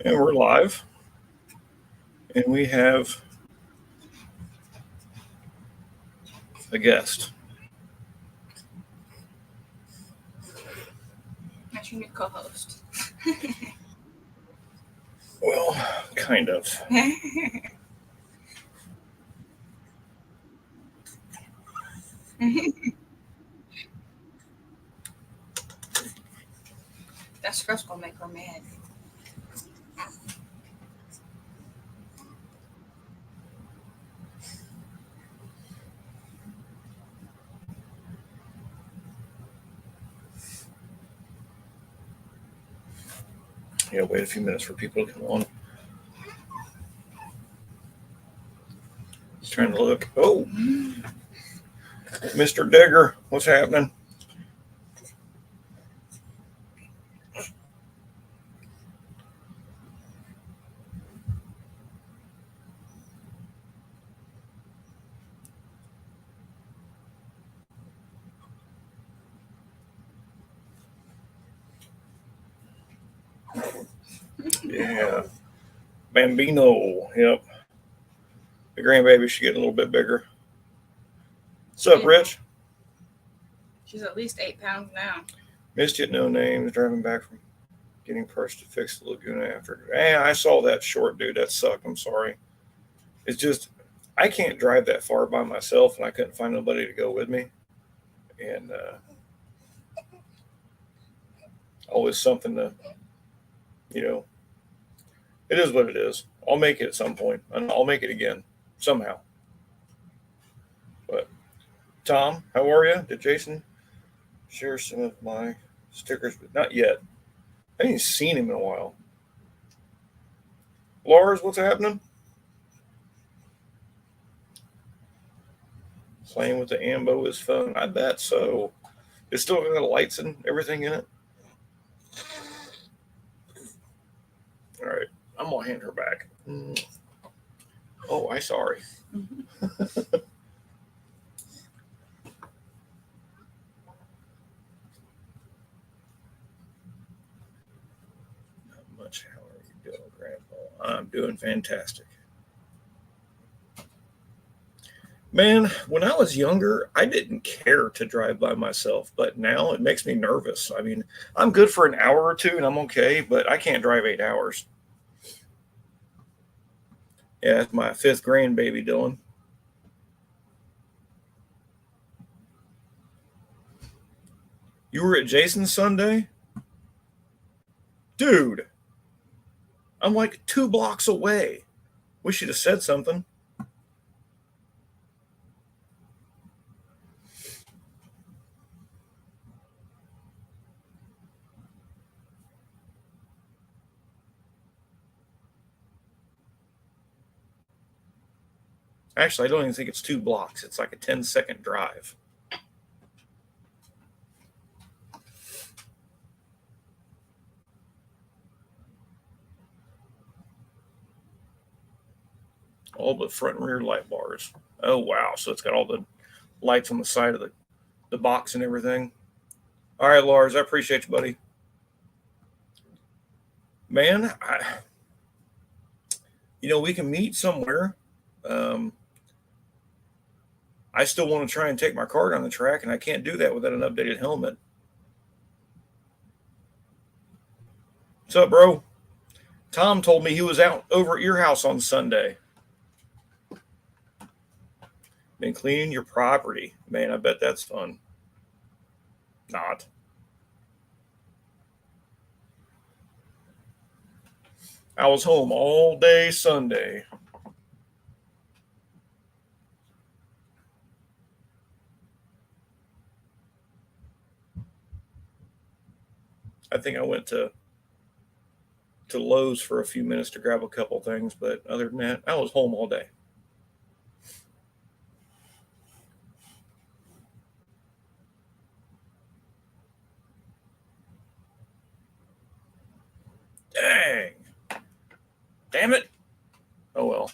And we're live. And we have a guest. That's your new co-host. Well, kind of. That stress gonna make her mad. Yeah, wait a few minutes for people to come on. Just trying to look. Oh, Mr. Digger, what's happening? Yeah, Bambino. Yep. The grandbaby should get a little bit bigger. What's up, Rich? She's at least 8 pounds now. Missed it, no names. Driving back from getting parts to fix the Laguna after. Hey, I saw that short, dude. That sucked. I'm sorry. It's just, I can't drive that far by myself, and I couldn't find nobody to go with me. And always something to, you know, it is what it is. I'll make it at some point, and I'll make it again somehow. But Tom, how are you? Did Jason share some of my stickers? But not yet. I ain't seen him in a while. Lars, what's happening? Playing with the Ambo is fun. I bet so. It's still got the lights and everything in it. All right, I'm gonna hand her back. Oh, I sorry. Not much. How are you doing, Grandpa? I'm doing fantastic. Man, when I was younger, I didn't care to drive by myself, but now it makes me nervous. I mean, I'm good for an hour or two and I'm okay, but I can't drive 8 hours. Yeah, it's my fifth grandbaby, Dylan. You were at Jason's Sunday? Dude, I'm like 2 blocks away. Wish you'd have said something. Actually, I don't even think it's 2 blocks. It's like a 10-second drive. All but front and rear light bars. Oh, wow. So it's got all the lights on the side of the box and everything. All right, Lars, I appreciate you, buddy. Man, we can meet somewhere. Um, I still want to try and take my car down the track, and I can't do that without an updated helmet. What's up, bro? Tom told me he was out over at your house on Sunday. Been cleaning your property. Man, I bet that's fun. Not. I was home all day Sunday. I think I went to Lowe's for a few minutes to grab a couple things, but other than that, I was home all day. Dang. Damn it. Oh well.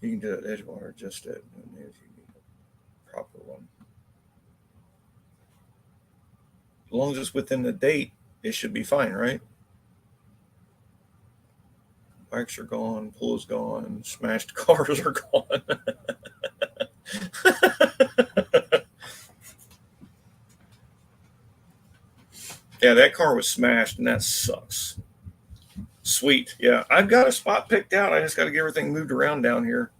You can do it Edgewater just at if you need a proper one. As long as it's within the date, it should be fine, right? Bikes are gone, pool is gone, smashed cars are gone. Yeah, that car was smashed, and that sucks. Sweet. Yeah, I've got a spot picked out. I just got to get everything moved around down here.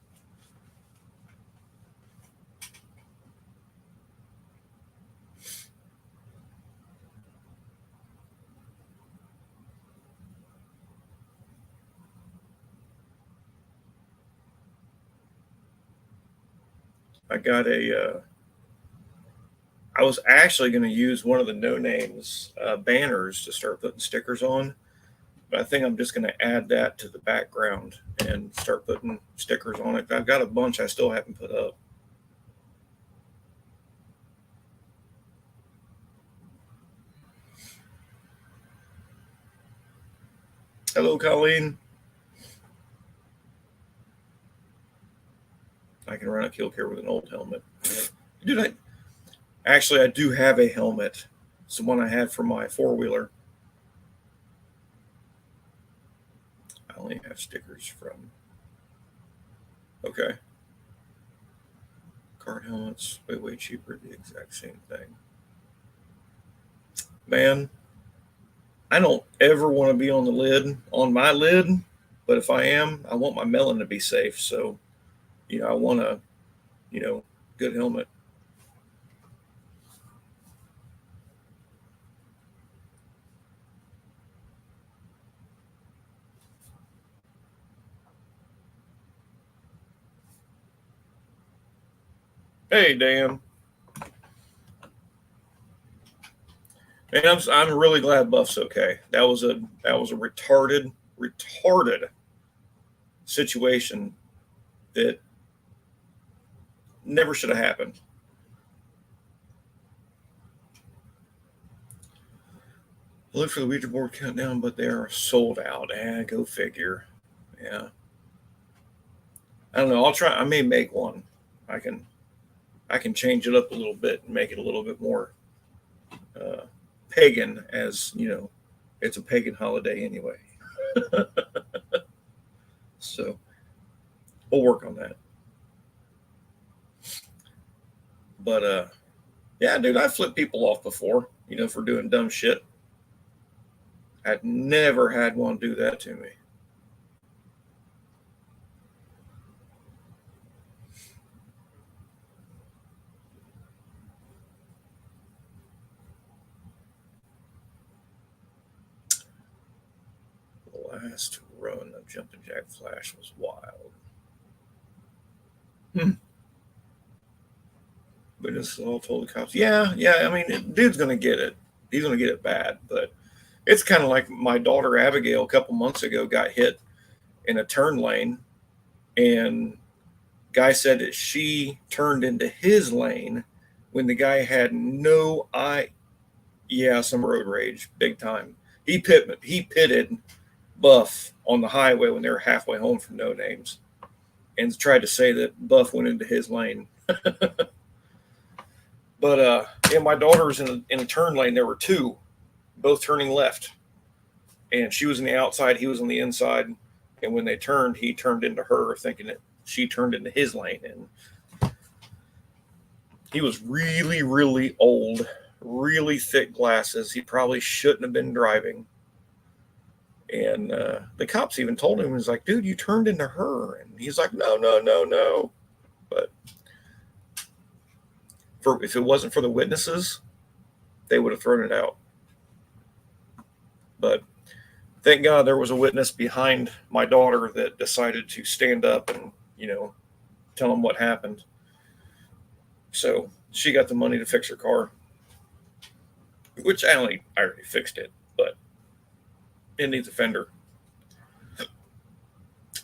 I got a. I was actually going to use one of the no names banners to start putting stickers on, but I think I'm just going to add that to the background and start putting stickers on it. I've got a bunch I still haven't put up. Hello, Colleen. I can run a kill care with an old helmet. Dude, I do have a helmet. It's the one I had for my four-wheeler. I only have stickers from. Okay. Card helmets, way cheaper, the exact same thing. Man, I don't ever want to be on my lid, but if I am, I want my melon to be safe. So, I want a, good helmet. Hey, Dan. Man, I'm really glad Buff's okay. That was a retarded situation that never should have happened. I look for the Ouija board countdown, but they are sold out. Go figure. Yeah. I don't know. I'll try. I may make one. I can change it up a little bit and make it a little bit more pagan, as it's a pagan holiday anyway. So we'll work on that. But yeah, dude, I flipped people off before, for doing dumb shit. I'd never had one do that to me. The last run of Jumpin' Jack Flash was wild. Witnesses all told the cops, yeah. I mean, dude's gonna get it. He's gonna get it bad. But it's kind of like my daughter Abigail a couple months ago got hit in a turn lane, and guy said that she turned into his lane when the guy had no eye. Yeah, some road rage, big time. He pitted Buff on the highway when they were halfway home from No Names, and tried to say that Buff went into his lane. But yeah, my daughter was in a turn lane. There were two, both turning left, and she was in the outside. He was on the inside. And when they turned, he turned into her, thinking that she turned into his lane. And he was really, really old, really thick glasses. He probably shouldn't have been driving. And the cops even told him, he was like, dude, you turned into her. And he's like, no. But if it wasn't for the witnesses, they would have thrown it out. But thank God there was a witness behind my daughter that decided to stand up and, tell him what happened. So she got the money to fix her car, which I already fixed it, but it needs a fender.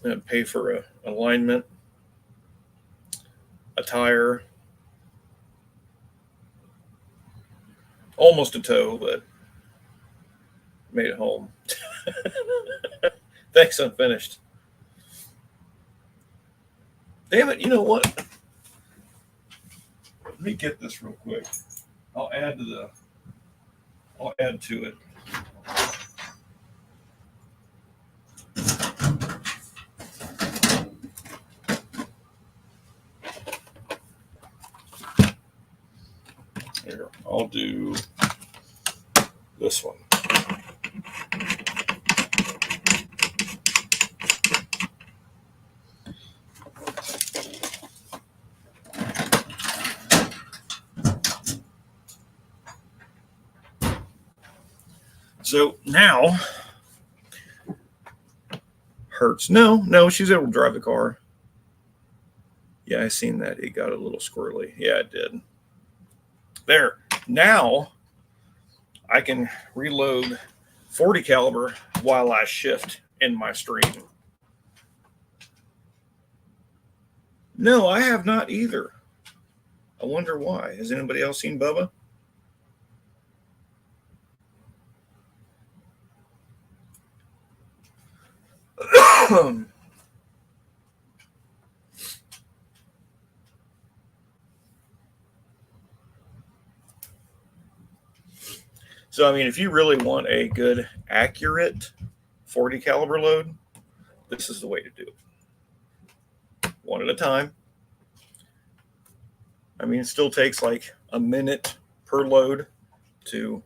And pay for an alignment, a tire, almost a tow, but made it home. Thanks, Unfinished. Damn it, you know what? Let me get this real quick. I'll add to it. do this one. So now, Hertz. No, she's able to drive the car. Yeah, I seen that. It got a little squirrely. Yeah, it did. There. Now, I can reload 40 caliber while I shift in my stream. No, I have not either. I wonder why. Has anybody else seen Bubba? So, I mean, if you really want a good, accurate 40 caliber load, this is the way to do it. One at a time. I mean, it still takes like a minute per load to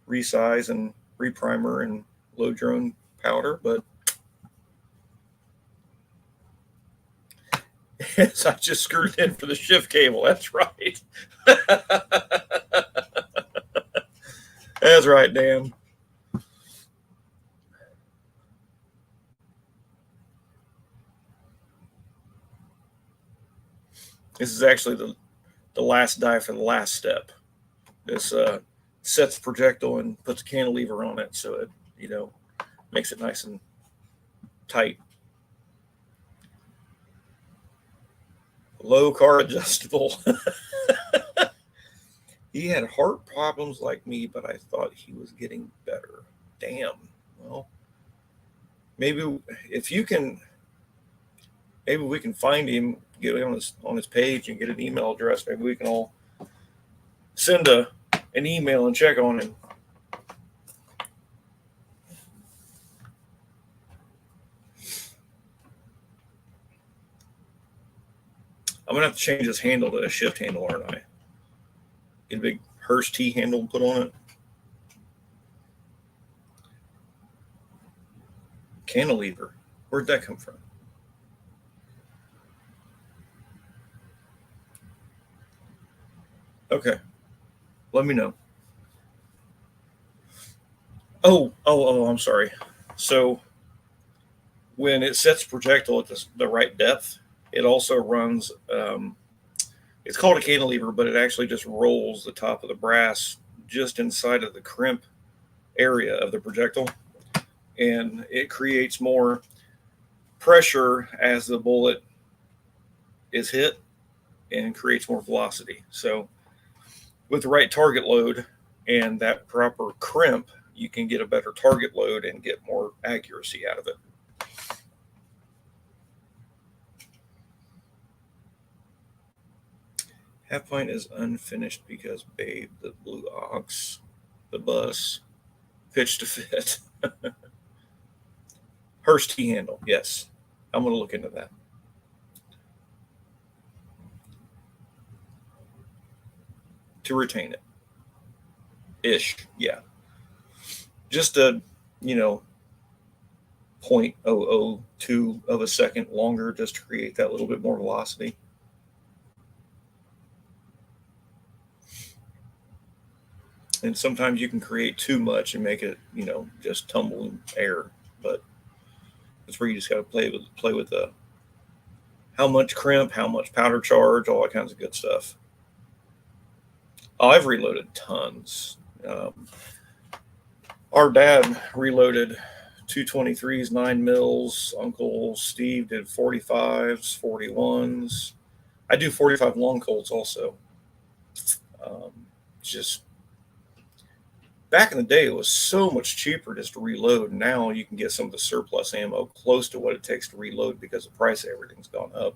resize and reprimer and load your own powder, but yes, I just screwed it in for the shift cable. That's right. That's right, Dan. This is actually the last die for the last step. This sets the projectile and puts a cantilever on it, so it makes it nice and tight. Low car adjustable. He had heart problems like me, but I thought he was getting better. Damn. Well, maybe if you can, maybe we can find him, get on his page, and get an email address. Maybe we can all send an email and check on him. I'm gonna have to change this handle to a shift handle, aren't I? Get a big Hurst T handle put on it. Cantilever. Where'd that come from? Okay. Let me know. Oh, I'm sorry. So when it sets projectile at the right depth, it also runs, it's called a cantilever, but it actually just rolls the top of the brass just inside of the crimp area of the projectile. And it creates more pressure as the bullet is hit and creates more velocity. So with the right target load and that proper crimp, you can get a better target load and get more accuracy out of it. Half Pint is unfinished because Babe, the Blue Ox, the bus, pitched to fit. Hurst T handle, yes. I'm going to look into that. To retain it. Ish, yeah. Just a, 0.002 of a second longer just to create that little bit more velocity. And sometimes you can create too much and make it, just tumble in air. But that's where you just got to play with the how much crimp, how much powder charge, all that kinds of good stuff. Oh, I've reloaded tons. Our dad reloaded 223s, 9 mils. Uncle Steve did 45s, 41s. I do 45 long Colts also. Just back in the day, it was so much cheaper just to reload. Now you can get some of the surplus ammo close to what it takes to reload because the price of everything's gone up.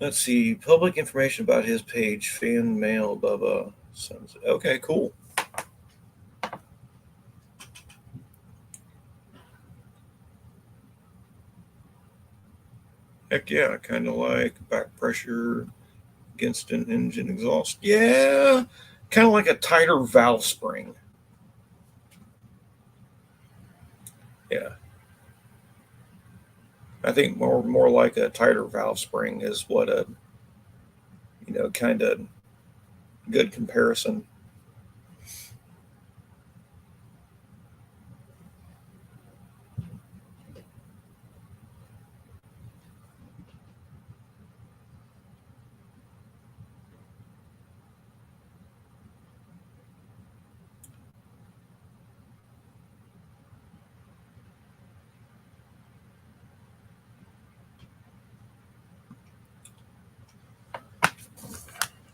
Let's see. Public information about his page, fan mail, Bubba. Okay, cool. Heck yeah, kind of like back pressure against an engine exhaust. Yeah, kind of like a tighter valve spring. Yeah, I think more like a tighter valve spring is what a kind of good comparison.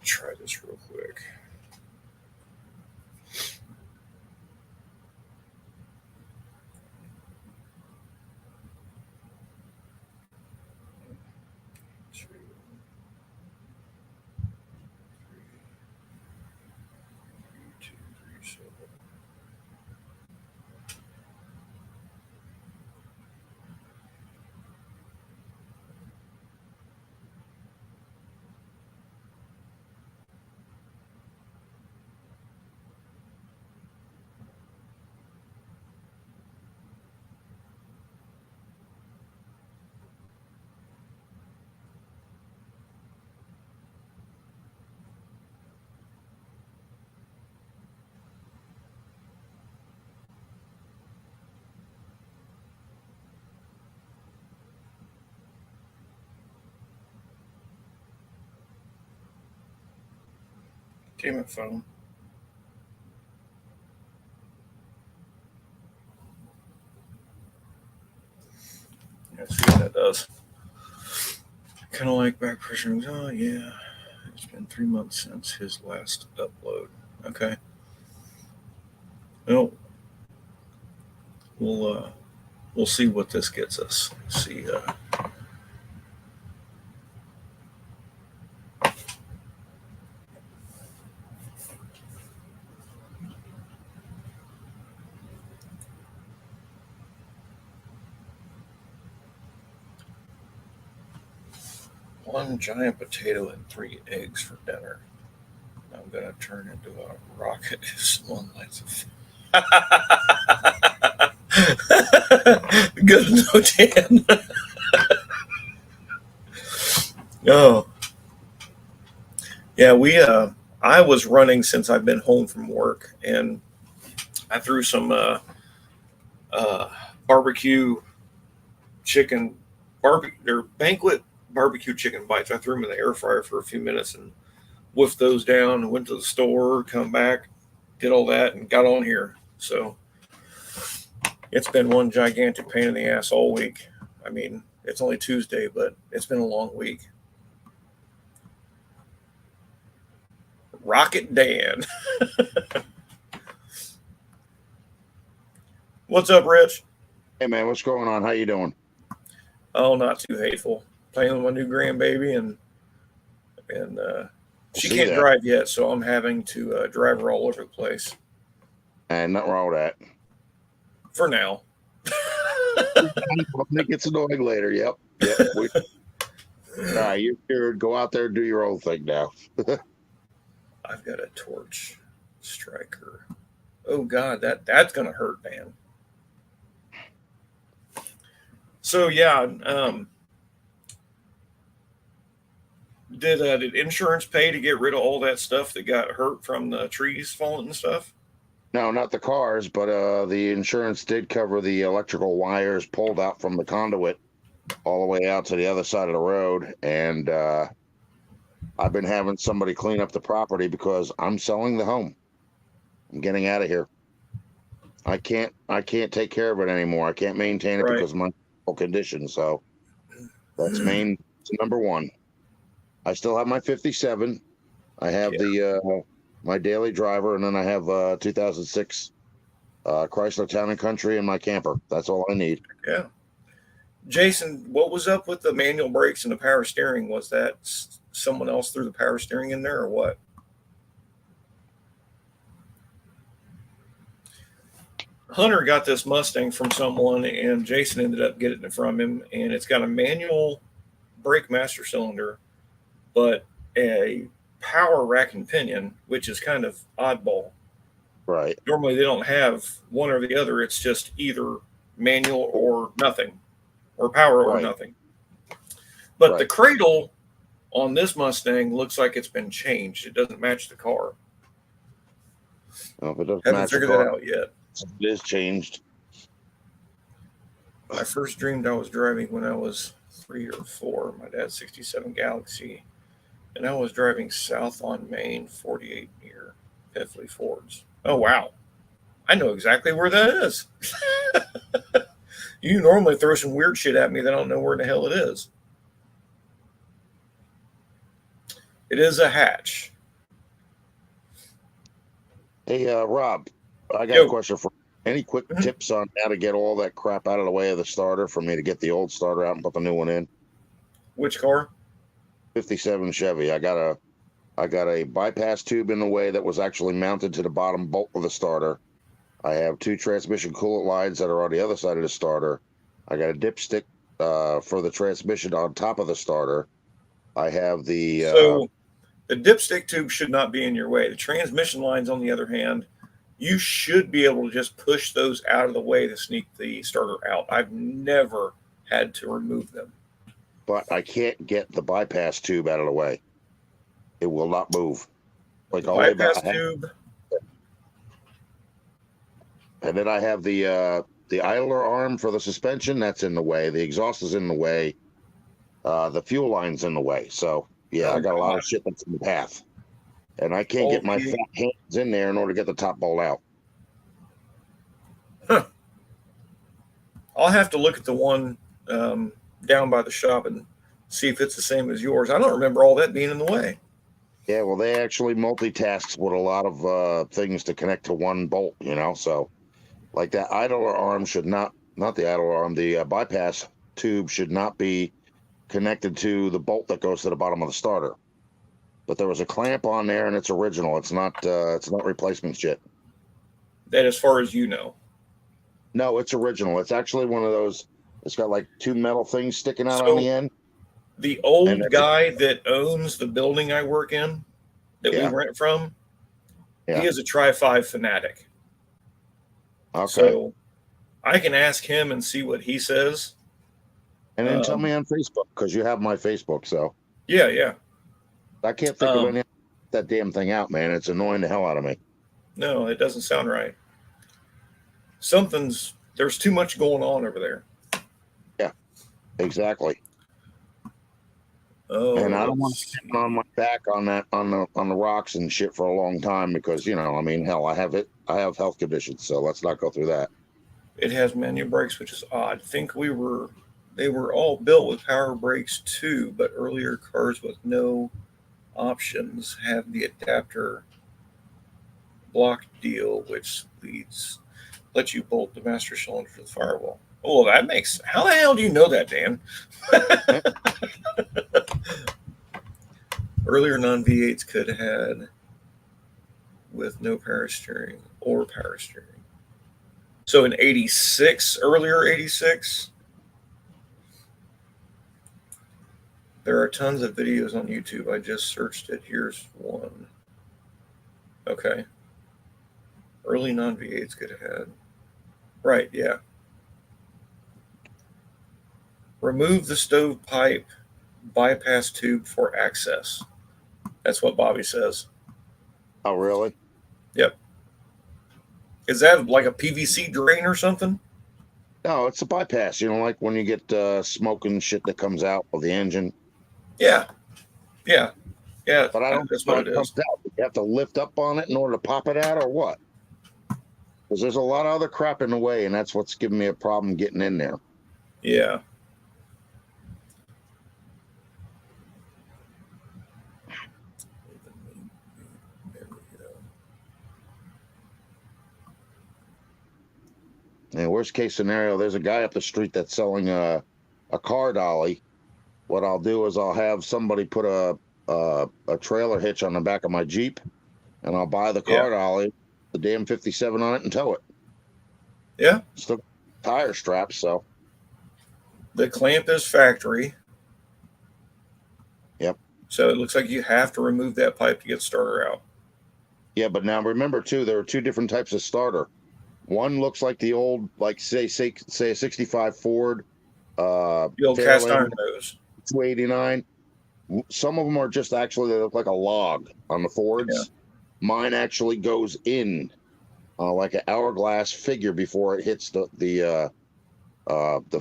Try this real quick. Two, three, 7. Damn it, phone. Let's see what that does. Kind of like back pressure. Oh yeah, it's been 3 months since his last upload. Okay. Well, we'll see what this gets us. See. One giant potato and 3 eggs for dinner. I'm gonna turn into a rocket if someone lights a good no Dan. Oh yeah, we I was running since I've been home from work, and I threw some uh, barbecue chicken or banquet barbecue chicken bites. I threw them in the air fryer for a few minutes and whiffed those down and went to the store, come back, did all that, and got on here. So it's been one gigantic pain in the ass all week. I mean, it's only Tuesday, but it's been a long week. Rocket Dan. What's up, Rich? Hey man, what's going on? How you doing? Oh, not too hateful. Playing with my new grandbaby, and she See can't that? drive yet, so I'm having to drive her all over the place And nothing wrong with that. for now. It gets annoying later. Yep. Yep. All right, you're go out there and do your own thing now. I've got a torch striker. Oh God, that's gonna hurt, man. So yeah, did insurance pay to get rid of all that stuff that got hurt from the trees falling and stuff? No, not the cars, but the insurance did cover the electrical wires pulled out from the conduit all the way out to the other side of the road. And I've been having somebody clean up the property because I'm selling the home. I'm getting out of here. I can't take care of it anymore. I can't maintain it Right. because of my condition. So that's number one. I still have my 57. I have the my daily driver, and then I have 2006 Chrysler Town and Country and my camper. That's all I need. Yeah. Jason, what was up with the manual brakes and the power steering? Was that someone else threw the power steering in there or what? Hunter got this Mustang from someone, and Jason ended up getting it from him, and it's got a manual brake master cylinder, but a power rack and pinion, which is kind of oddball. Right. Normally they don't have one or the other. It's just either manual or nothing, or power or Right. nothing. But Right. the cradle on this Mustang looks like it's been changed. It doesn't match the car. Well, if it doesn't Haven't match the figured that car, out yet. it is changed. I first dreamed I was driving when I was 3 or 4. My dad's 67 Galaxy, and I was driving south on Main 48 near Pifley Fords. Oh, wow. I know exactly where that is. You normally throw some weird shit at me that I don't know where the hell it is. It is a hatch. Hey, Rob, I got Yo. a question for any quick Mhm. tips on how to get all that crap out of the way of the starter for me to get the old starter out and put the new one in? Which car? 57 Chevy. I got a bypass tube in the way that was actually mounted to the bottom bolt of the starter. I have 2 transmission coolant lines that are on the other side of the starter. I got a dipstick for the transmission on top of the starter. I have the So the dipstick tube should not be in your way. The transmission lines, on the other hand, you should be able to just push those out of the way to sneak the starter out. I've never had to remove them. but I can't get the bypass tube out of the way. It will not move. Like all the way Bypass back. tube. And then I have the idler arm for the suspension. That's in the way. The exhaust is in the way. The fuel line's in the way. So yeah, Oh, I got a lot God. of shit that's in the path, and I can't get my Okay. fat hands in there in order to get the top bolt out. I'll have to look at the one down by the shop and see if it's the same as yours. I don't remember all that being in the way. Yeah, well, they actually multitask with a lot of things to connect to one bolt. So like that idler arm should not the idler arm, the bypass tube should not be connected to the bolt that goes to the bottom of the starter. But there was a clamp on there, and it's original. It's not replacement shit. That, as far as you know. No, it's original. It's actually one of those. It's got like 2 metal things sticking out So- on the end. The old And that's- guy that owns the building I work in, that Yeah. we rent from, Yeah. he is a Tri-5 fanatic. Okay. So I can ask him and see what he says. And then tell me on Facebook, because you have my Facebook. So Yeah. I can't think of Um, any that damn thing out, man. It's annoying the hell out of me. No, it doesn't sound right. There's too much going on over there. Exactly. Oh, And I don't want let's to sit see. on my back on the rocks and shit for a long time because hell, I have health conditions, so let's not go through that. It has manual brakes, which is odd. They were all built with power brakes too, but earlier cars with no options have the adapter block deal, which lets you bolt the master cylinder to the firewall. Oh, that makes. How the hell do you know that, Dan? Earlier non V8s could have had with no power steering or power steering. So in 86, earlier 86, there are tons of videos on YouTube. I just searched it. Here's one. Okay. Early non V8s could have had. Right, yeah. Remove the stovepipe bypass tube for access. That's what Bobby says. Oh, really? Is that like a PVC drain or something? No, it's a bypass. Like when you get smoke and shit that comes out of the engine. Yeah. But I don't That's know what how it it is. comes out. You have to lift up on it in order to pop it out, or what? Because there's a lot of other crap in the way, and that's what's giving me a problem getting in there. Yeah. There we go. And worst case scenario, there's a guy up the street that's selling a car dolly. What I'll do is I'll have somebody put a trailer hitch on the back of my Jeep, and I'll buy the car dolly, the damn 57 on it, and tow it. Yeah. Still tire straps, so The clamp is factory. So it looks like you have to remove that pipe to get the starter out. Yeah, but now remember too, there are two different types of starter. One looks like the old, like say a 65 Ford The old tail cast end iron nose. 289. Some of them are just actually, they look like a log on the Fords. Mine actually goes in like an hourglass figure before it hits the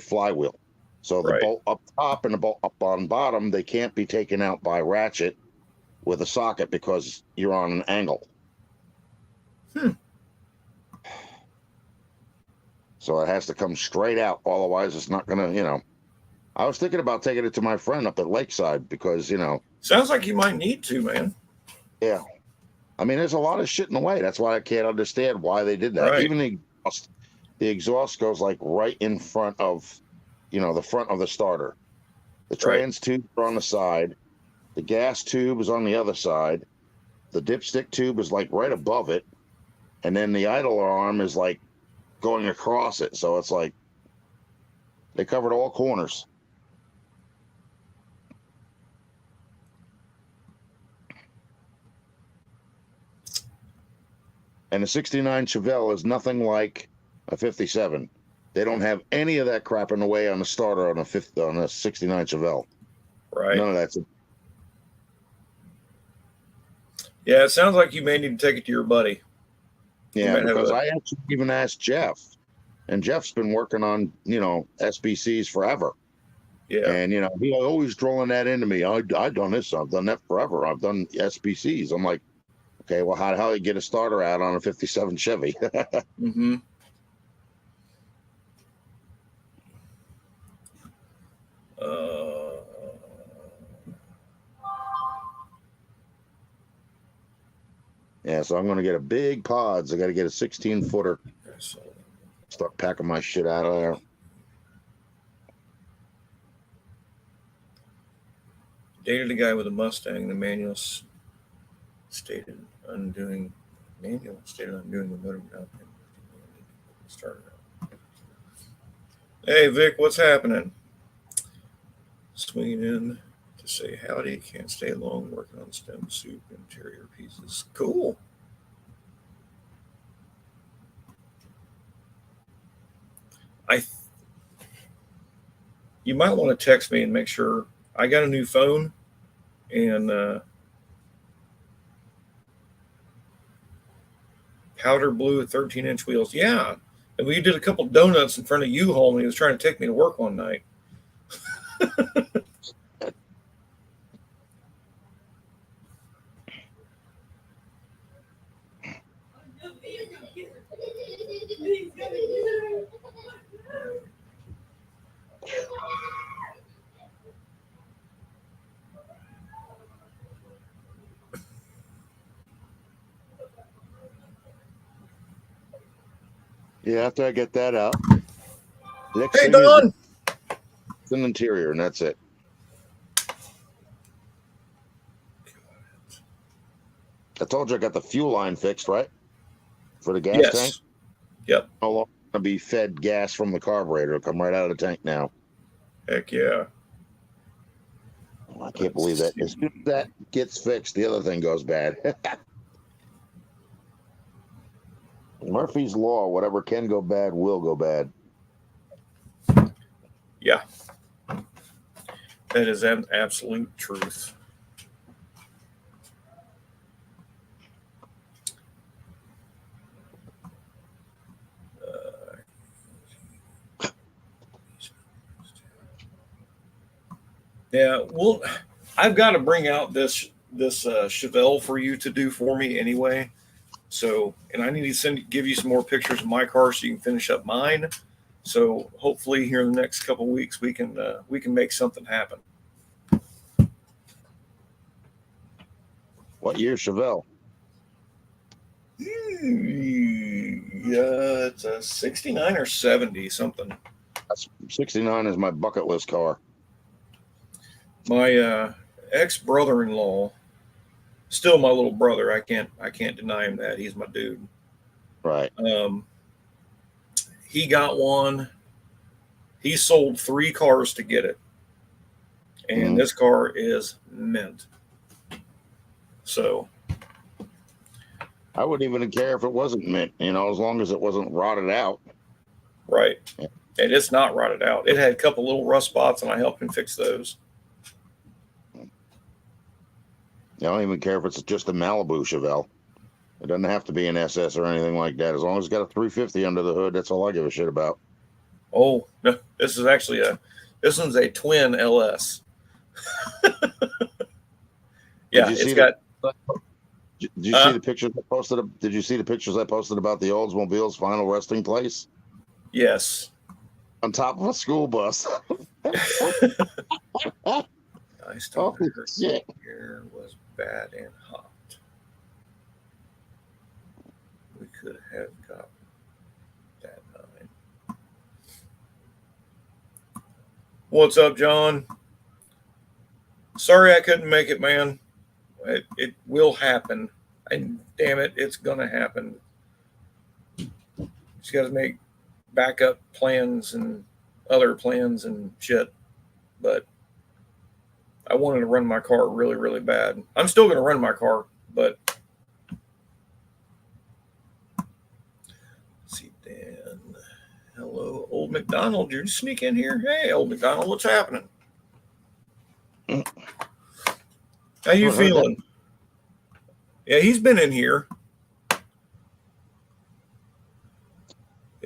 flywheel. So the Right. bolt up top and the bolt up on bottom, they can't be taken out by ratchet with a socket because you're on an angle. So it has to come straight out. Otherwise, it's not going to, I was thinking about taking it to my friend up at Lakeside because, Sounds like you might need to, man. yeah. I mean, there's a lot of shit in the way. That's why I can't understand why they did that. Right. Even the exhaust goes like right in front of, the front of the starter. The trans tubes are on the side. The gas tube is on the other side. The dipstick tube is like right above it. And then the idler arm is like going across it. So it's like they covered all corners. And the 69 Chevelle is nothing like a 57. They don't have any of that crap in the way on the starter on a 69 Chevelle. Right. None of that's it. Yeah, it sounds like you may need to take it to your buddy. Yeah, because I actually even asked Jeff, and Jeff's been working on, SBCs forever. Yeah. And, he always drilling that into me. I've done this. I've done that forever. I've done SBCs. I'm like, okay, well, how do you get a starter out on a 57 Chevy? Mm-hmm. Yeah, so I'm going to get a big pods. I got to get a 16-footer. Start packing my shit out of there. Dated a guy with a Mustang. The manual stated undoing the motor mount. Started out. Hey Vic, what's happening? Swinging in to say howdy. Can't stay long. Working on stem soup interior pieces. Cool. You might want to text me and make sure I got a new phone and powder blue 13-inch wheels. Yeah. And we did a couple donuts in front of U-Haul and he was trying to take me to work one night. Yeah, after I get that out. Hey, Don! It's an interior, and that's it. I told you I got the fuel line fixed, right? For the gas tank? Yep. No longer going to be fed gas from the carburetor. It'll come right out of the tank now. Heck yeah. I can't believe that. As soon as that gets fixed, the other thing goes bad. Murphy's Law, whatever can go bad will go bad. Yeah. That is an absolute truth. Yeah, well, I've got to bring out this Chevelle for you to do for me anyway. So, and I need to give you some more pictures of my car so you can finish up mine. So, hopefully, here in the next couple of weeks, we can make something happen. What year Chevelle? Yeah, it's a 69 or 70 something. 69 is my bucket list car. My ex-brother-in-law, still my little brother. I can't deny him that. He's my dude. Right. He got one. He sold 3 cars to get it. And this car is mint. So, I wouldn't even care if it wasn't mint, as long as it wasn't rotted out. right. Yeah. And it's not rotted out. It had a couple little rust spots, and I helped him fix those. I don't even care if it's just a Malibu Chevelle. It doesn't have to be an SS or anything like that. As long as it's got a 350 under the hood, that's all I give a shit about. Oh, no, this one's a twin LS. Yeah, it's got. Did you see the pictures I posted? Did you see the pictures I posted about the Oldsmobile's final resting place? Yes. On top of a school bus. I still Oh, her shit. here was bad and hot. We could have got that 9. What's up, John? Sorry I couldn't make it, man. It will happen. And damn it, it's gonna happen. Just got to make backup plans and other plans and shit. But I wanted to run my car really, really bad. I'm still going to run my car, but let's see, Dan. Hello, Old McDonald. Did you sneak in here? Hey, Old McDonald, what's happening? How you feeling? Yeah, he's been in here.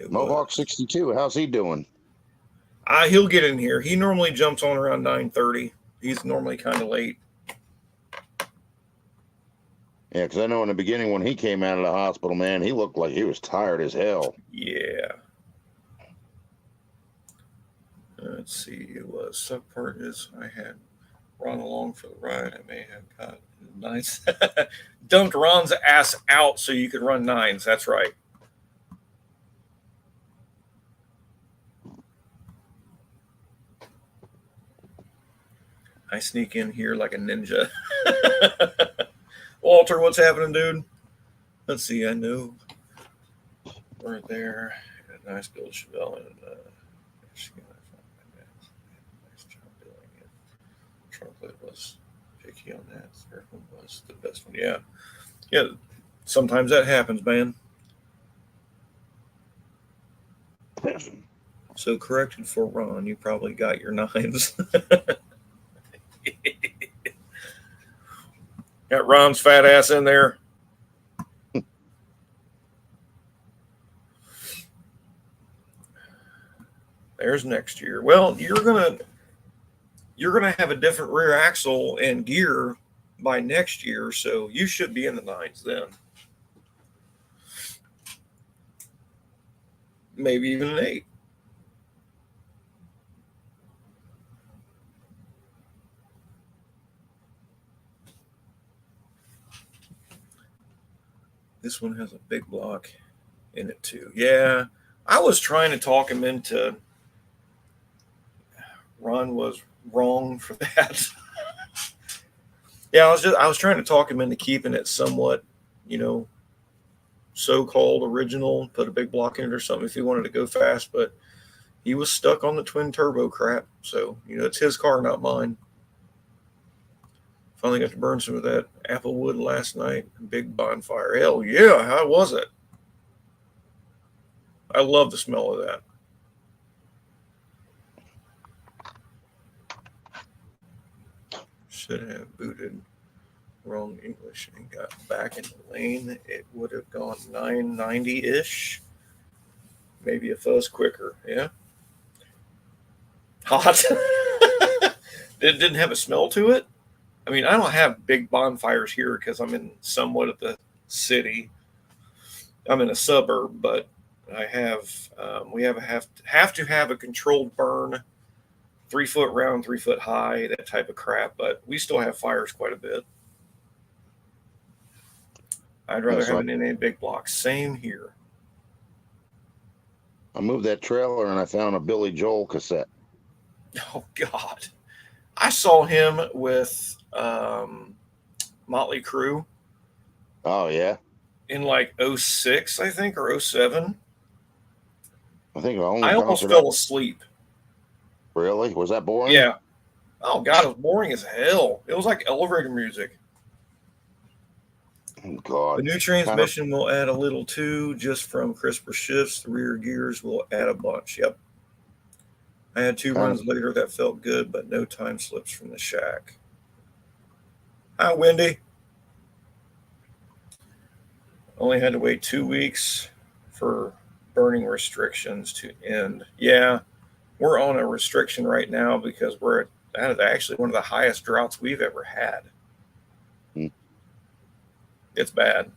Mohawk 62. How's he doing? He'll get in here. He normally jumps on around 9:30. He's normally kind of late. Yeah, because I know in the beginning when he came out of the hospital, man, he looked like he was tired as hell. Yeah. Let's see. It was subpart is I had Ron along for the ride. I may have got nice. Dumped Ron's ass out so you could run 9s. That's right. I sneak in here like a ninja. Walter, what's happening, dude? Let's see. I know we're there. A nice build Chevelle and nice job doing it. Chocolate was picky on that. Third one was the best one. Yeah. Yeah. Sometimes that happens, man. So corrected for Ron, you probably got your 9s. Got Ron's fat ass in there. There's next year. Well, you're gonna have a different rear axle and gear by next year, so you should be in the 9s then. Maybe even an 8. This one has a big block in it too. Yeah, I was trying to talk him into. Ron was wrong for that. Yeah, I was trying to talk him into keeping it somewhat, so-called original. Put a big block in it or something if he wanted to go fast, but he was stuck on the twin turbo crap. So it's his car, not mine. Finally got to burn some of that apple wood last night. Big bonfire. Hell yeah. How was it? I love the smell of that. Should have booted wrong English and got back in the lane. It would have gone 990-ish. Maybe a fuzz quicker. Yeah. Hot. It didn't have a smell to it. I mean, I don't have big bonfires here because I'm in somewhat of the city. I'm in a suburb, but I have we have to have a controlled burn, 3 foot round, 3 foot high, that type of crap. But we still have fires quite a bit. I'd rather have an NA big block. Same here. I moved that trailer and I found a Billy Joel cassette. Oh God, I saw him with Motley Crue. Oh yeah, in like 06, I think, or 07. I think I almost fell asleep. Really? Was that boring? Yeah. Oh God, it was boring as hell. It was like elevator music. Oh, God. The new transmission will add a little too, just from crisper shifts. The rear gears will add a bunch. Yep. I had two Kind of- runs later that felt good, but no time slips from the shack. Hi, Wendy. Only had to wait 2 weeks for burning restrictions to end. Yeah, we're on a restriction right now because that is actually one of the highest droughts we've ever had. Hmm. It's bad.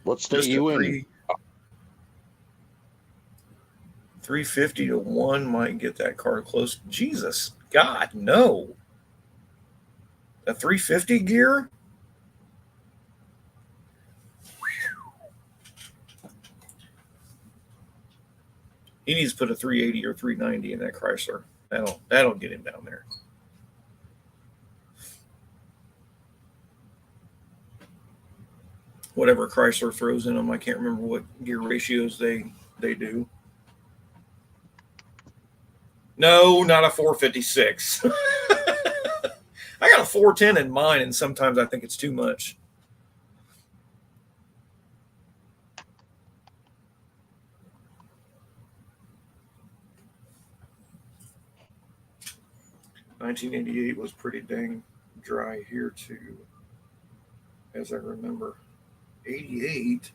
What state Just you a in? 350 to 1 might get that car close. Jesus, God, no. A 350 gear? He needs to put a 380 or 390 in that Chrysler. That'll get him down there. Whatever Chrysler throws in them, I can't remember what gear ratios they do. No, not a 456. I got a 410 in mine, and sometimes I think it's too much. (1988) was pretty dang dry here too, as I remember. 88.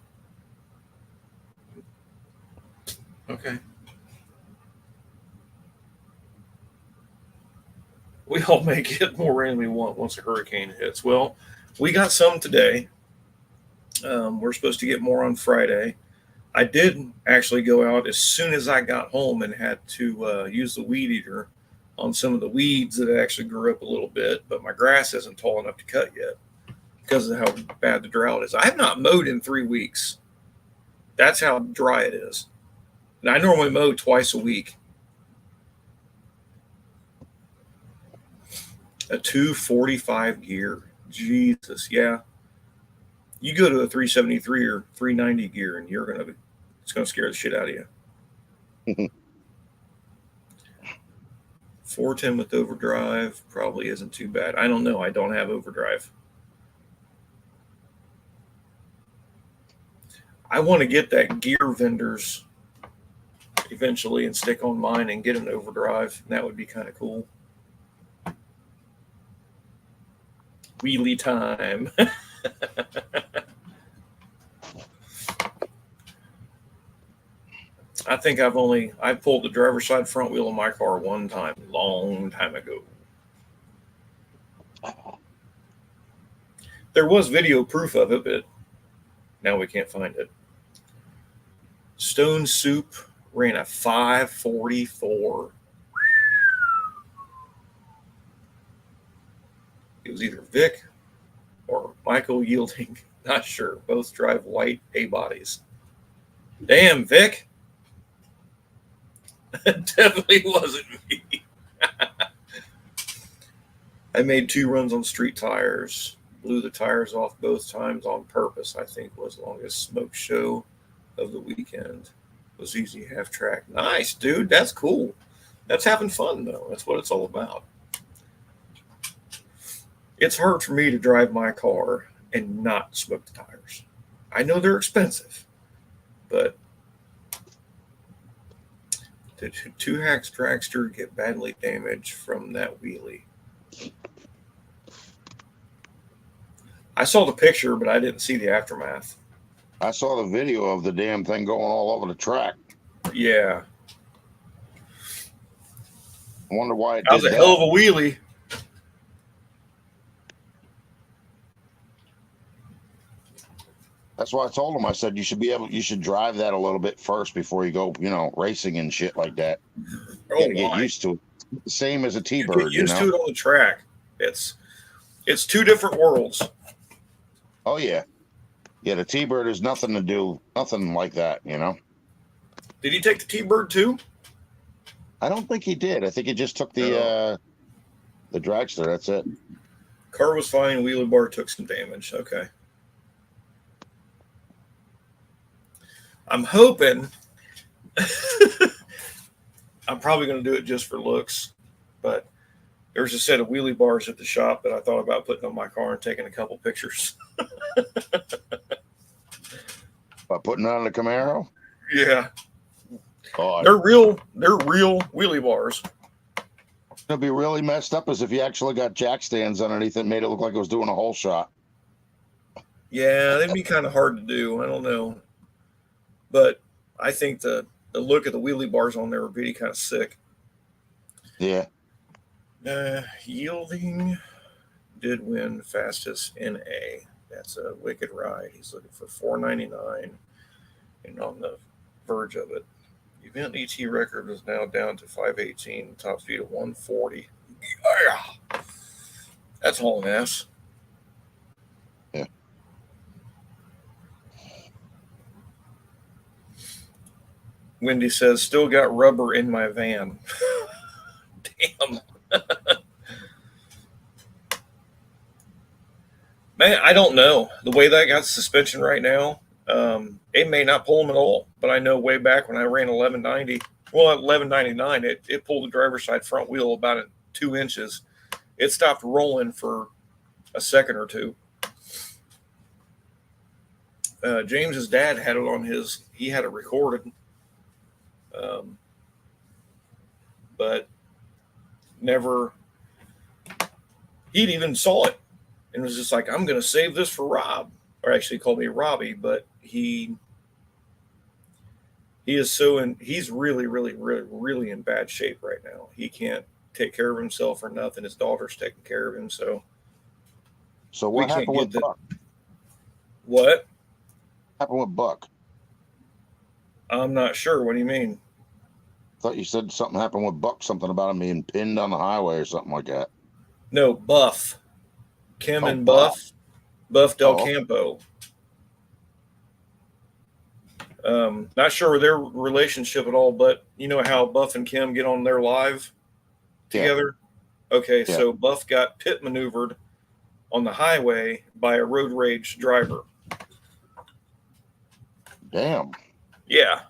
Okay. We all may get more rain than we want once a hurricane hits. Well, we got some today. We're supposed to get more on Friday. I did actually go out as soon as I got home and had to use the weed eater on some of the weeds that actually grew up a little bit, but my grass isn't tall enough to cut yet because of how bad the drought is. I have not mowed in 3 weeks. That's how dry it is. And I normally mow twice a week. A 245 gear. Jesus, yeah. You go to a 373 or 390 gear and it's gonna scare the shit out of you. 410 with overdrive probably isn't too bad. I don't know. I don't have overdrive. I want to get that gear vendors eventually and stick on mine and get an overdrive. That would be kind of cool. Wheelie time. I think I pulled the driver's side front wheel of my car one time, long time ago. There was video proof of it, but now we can't find it. Stone Soup ran a 544. It was either Vic or Michael Yielding. Not sure. Both drive white A bodies. Damn, Vic. It definitely wasn't me. I made 2 runs on street tires. Blew the tires off both times on purpose, I think was the longest smoke show of the weekend. Was easy half track. Nice, dude. That's cool. That's having fun, though. That's what it's all about. It's hard for me to drive my car and not smoke the tires. I know they're expensive, but did 2 Hacks Dragster get badly damaged from that wheelie? I saw the picture, but I didn't see the aftermath. I saw the video of the damn thing going all over the track. Yeah. I wonder why it That was did a that. hell of a wheelie. That's why I told him. I said you should drive that a little bit first before you go, racing and shit like that. You gotta get used to it. Same as a T-Bird, Get used to it on the track. It's 2 different worlds. Oh yeah. Yeah, the T-Bird is nothing like that, Did he take the T-Bird too? I don't think he did. I think he just took the dragster. That's it. Car was fine. Wheelie bar took some damage. Okay. I'm hoping. I'm probably going to do it just for looks, but There's a set of wheelie bars at the shop that I thought about putting on my car and taking a couple pictures. By putting on the Camaro? Yeah, Oh, they're real. They're real wheelie bars. it'd be really messed up as if you actually got jack stands underneath it, made it look like it was doing a whole shot. Yeah, they'd be kind of hard to do. I don't know, but I think the look of the wheelie bars on there would be kind of sick. Yeah. Yielding did win fastest NA. That's a wicked ride. He's looking for $4.99 and on the verge of it. Event ET record is now down to 518, top speed of 140. Yeah, that's hauling ass. Yeah. Wendy says, still got rubber in my van. Damn. Man, I don't know. The way that got suspension right now, it may not pull them at all. But I know way back when I ran 1190, well, at 1199, it pulled the driver's side front wheel about 2 inches. It stopped rolling for a second or two. James's dad had it on his, he had it recorded. But never, he'd even saw it and was just like, I'm going to save this for Rob. Or actually called me Robbie, but he is so in, he's really, really, really, really in bad shape right now. He can't take care of himself or nothing. His daughter's taking care of him. So what happened with Buck? What? Happened with Buck? I'm not sure. What do you mean? Thought you said something happened with Buck, something about him being pinned on the highway or something like that. No, Buff. Kim and Buff. Buff Del Campo. Not sure their relationship at all, but you know how Buff and Kim get on their live together? Yeah. Okay, yeah. So Buff got pit maneuvered on the highway by a road rage driver. Damn. Yeah.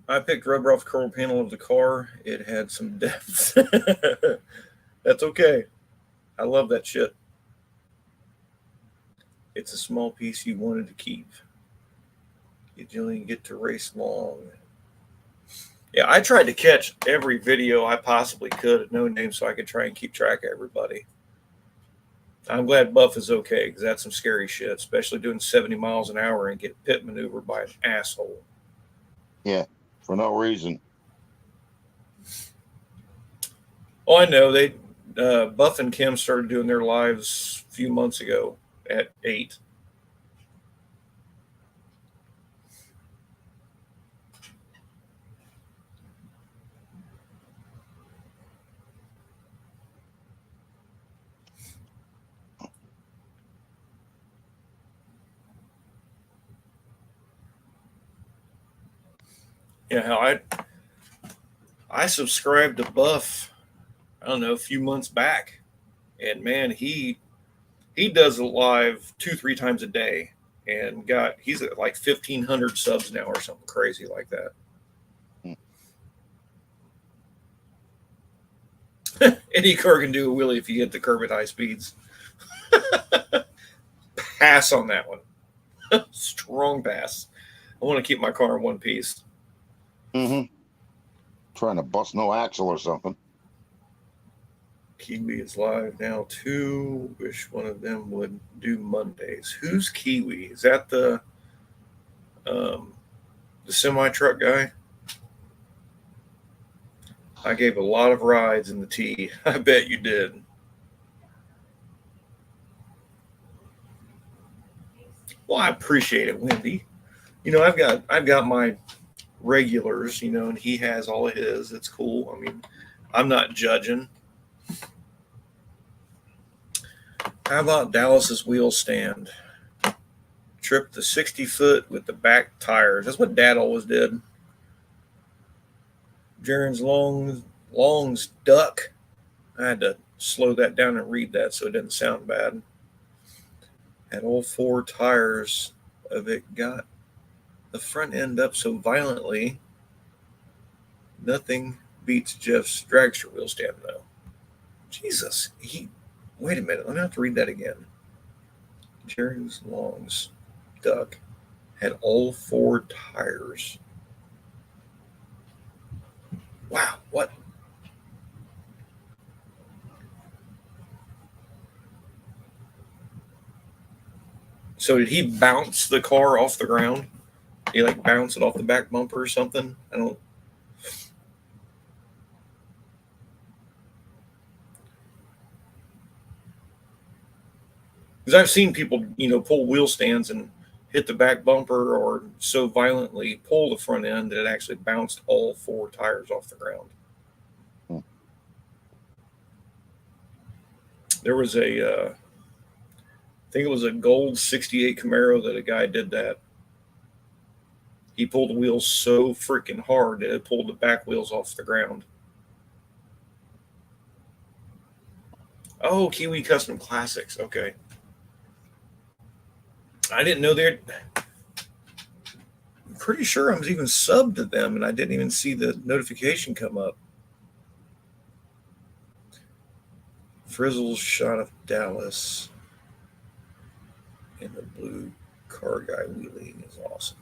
I picked rubber off the control panel of the car. It had some depth. That's okay. I love that shit. It's a small piece you wanted to keep. You didn't get to race long. Yeah, I tried to catch every video I possibly could at No Name so I could try and keep track of everybody. I'm glad Buff is okay because that's some scary shit, especially doing 70 miles an hour and get pit maneuvered by an asshole. Yeah, for no reason. Oh, I know. They Buff and Kim started doing their lives a few months ago at 8. Yeah, I subscribed to Buff, I don't know, a few months back. And man, he does it live 2-3 times a day and he's at like 1,500 subs now or something crazy like that. Any car can do a wheelie if you hit the curb at high speeds. Pass on that one. Strong pass. I want to keep my car in one piece. Mm-hmm. Trying to bust no axle or something. Kiwi is live now too. Wish one of them would do Mondays. Who's Kiwi? Is that the semi truck guy? I gave a lot of rides in the T. I bet you did. Well, I appreciate it, Wendy. You know, I've got my regulars, you know, and he has all of his. It's cool. I mean, I'm not judging. How about Dallas's wheel stand? Tripped the 60-foot with the back tires. That's what Dad always did. Jaren's Long's duck. I had to slow that down and read that so it didn't sound bad. Had all 4 tires of it got the front end up so violently Nothing beats Jeff's dragster wheel stand, though. Jesus, wait a minute. Let me have to read that again. Jerry's Long's duck had all 4 tires. Wow, what? So did he bounce the car off the ground? He like bounce it off the back bumper or something? I don't. Because I've seen people, pull wheel stands and hit the back bumper or so violently pull the front end that it actually bounced all 4 tires off the ground. There was I think it was a gold 68 Camaro that a guy did that. He pulled the wheels so freaking hard that it pulled the back wheels off the ground. Oh, Kiwi Custom Classics. Okay. I didn't know they're. I'm pretty sure I was even subbed to them and I didn't even see the notification come up. Frizzle's shot of Dallas and the blue car guy wheeling is awesome.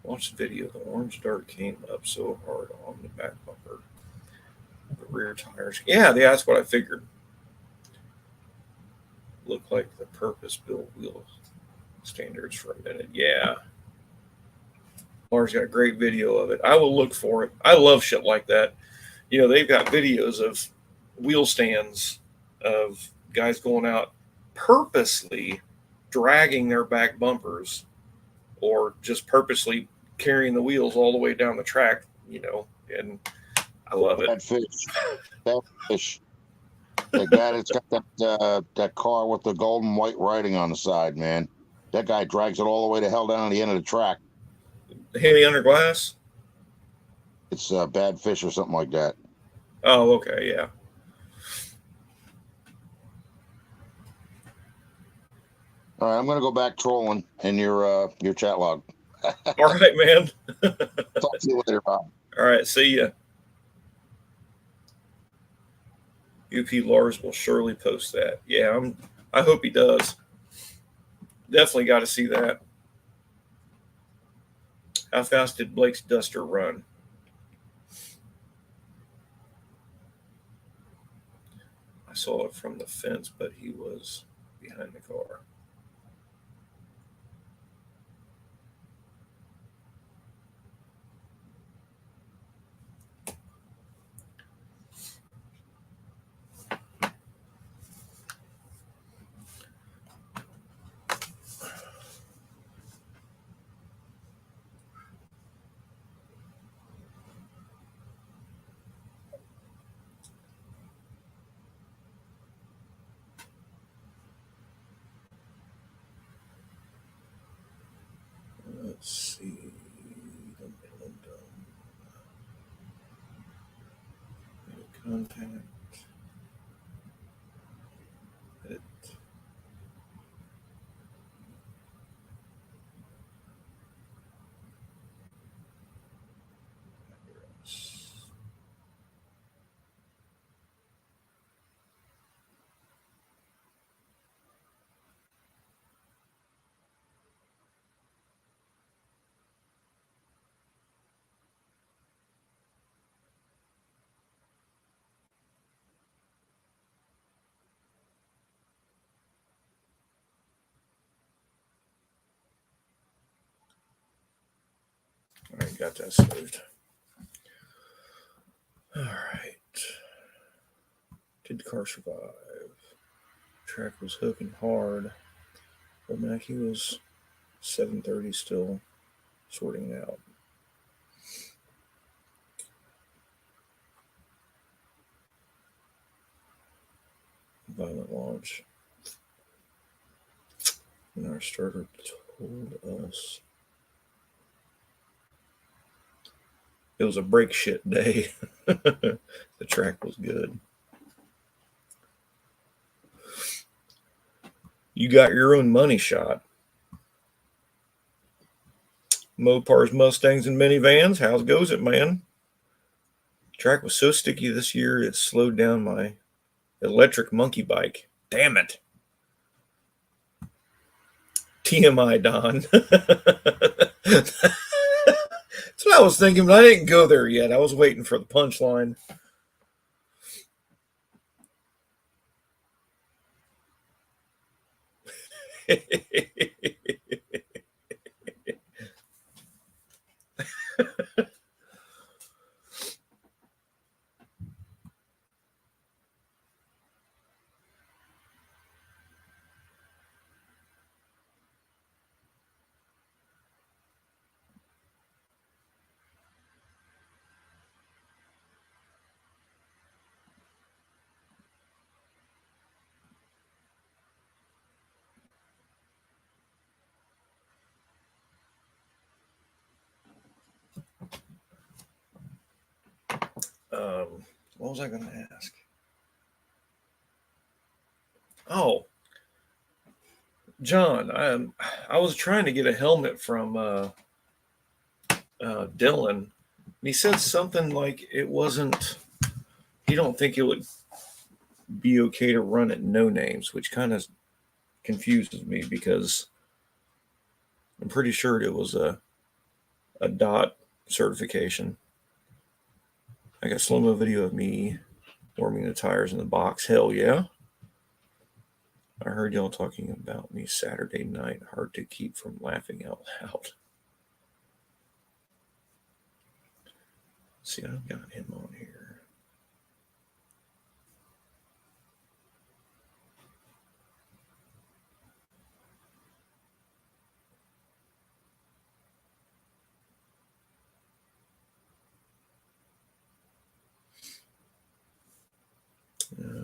Watch the video. The orange dart came up so hard on the back bumper. The rear tires. Yeah, that's what I figured. Looked like the purpose-built wheel standards for a minute. Yeah. Lars got a great video of it. I will look for it. I love shit like that. They've got videos of wheel stands of guys going out purposely dragging their back bumpers or just purposely carrying the wheels all the way down the track, and I love it. That fish. The guy that's got that car with the golden white writing on the side, man. That guy drags it all the way to hell down to the end of the track. Henny Under Glass? It's Bad Fish or something like that. Oh, okay, yeah. All right, I'm gonna go back trolling in your chat log. All right, man. Talk to you later, Bob. All right, see ya. UP Lars will surely post that. Yeah, I hope he does. Definitely got to see that. How fast did Blake's Duster run? I saw it from the fence, but he was behind the car. Let's see. Contact. Edit. All right, got that saved. All right. Did the car survive? Track was hooking hard. But Mackie was 7:30 still sorting it out. Violent launch. And our starter told us it was a break shit day. The track was good. You got your own money shot. Mopars, Mustangs, and minivans. How's goes it, man? Track was so sticky this year it slowed down my electric monkey bike. Damn it. TMI, Don. That's what I was thinking, but I didn't go there yet. I was waiting for the punchline. What was I going to ask? Oh, John, I was trying to get a helmet from Dylan. And he said something like it wasn't. You don't think it would be okay to run at no names, which kind of confuses me because I'm pretty sure it was a dot certification. I got slow-mo video of me warming the tires in the box. Hell yeah. I heard y'all talking about me Saturday night. Hard to keep from laughing out loud. See, I've got him on here.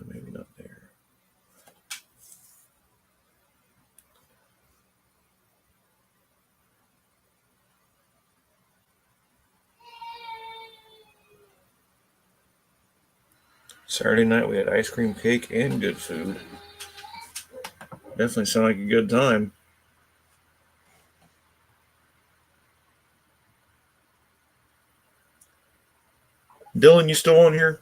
Maybe not there. Saturday night we had ice cream, cake, and good food. Definitely sounded like a good time. Dylan, you still on here?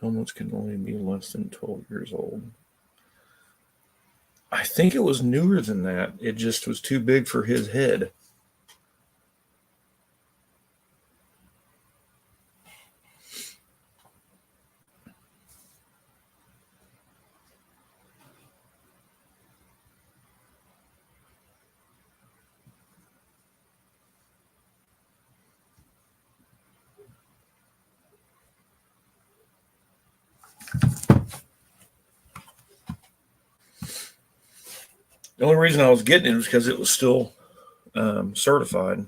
Helmets can only be less than 12 years old. I think it was newer than that. It just was too big for his head. The only reason I was getting it was because it was still certified.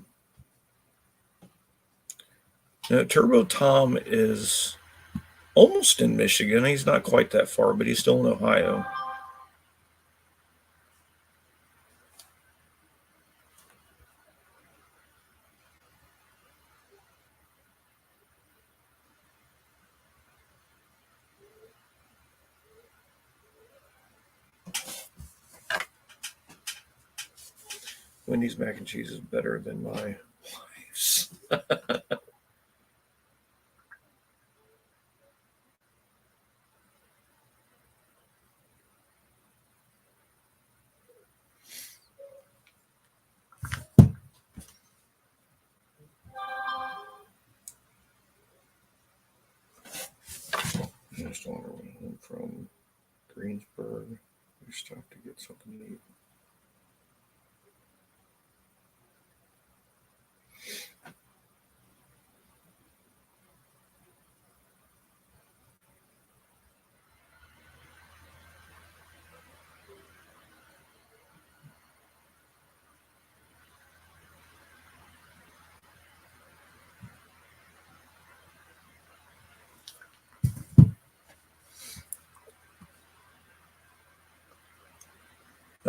Now, Turbo Tom is almost in Michigan. He's not quite that far, but he's still in Ohio. Wendy's mac and cheese is better than my wife's. Just on our way home from Greensburg. We stopped to get something to eat.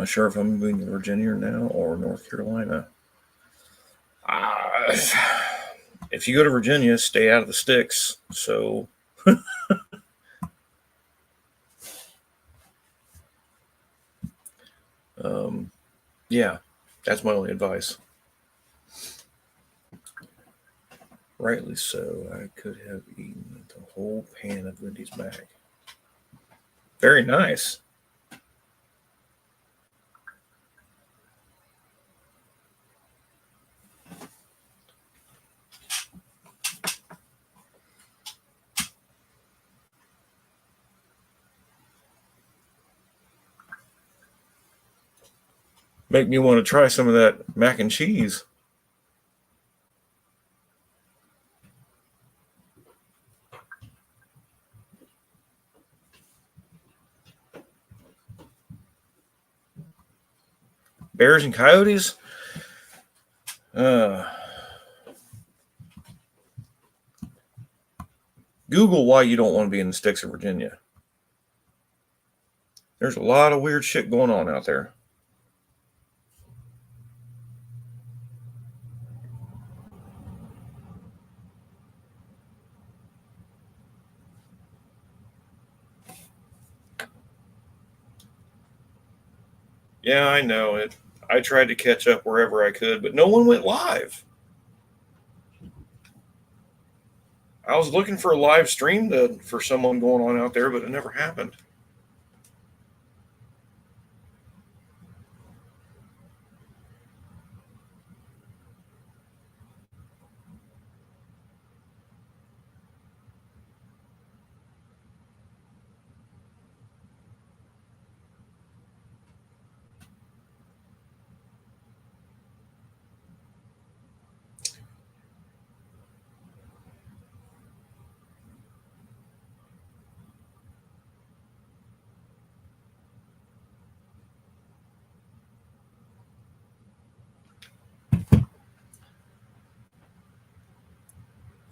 Not sure if I'm moving to Virginia now or North Carolina. If you go to Virginia, stay out of the sticks. So, yeah, that's my only advice. Rightly so. I could have eaten the whole pan of Wendy's Mac. Very nice. Make me want to try some of that mac and cheese. Bears and coyotes? Google why you don't want to be in the sticks of Virginia. There's a lot of weird shit going on out there. Yeah, I know it. I tried to catch up wherever I could, but no one went live. I was looking for a live stream for someone going on out there, but it never happened.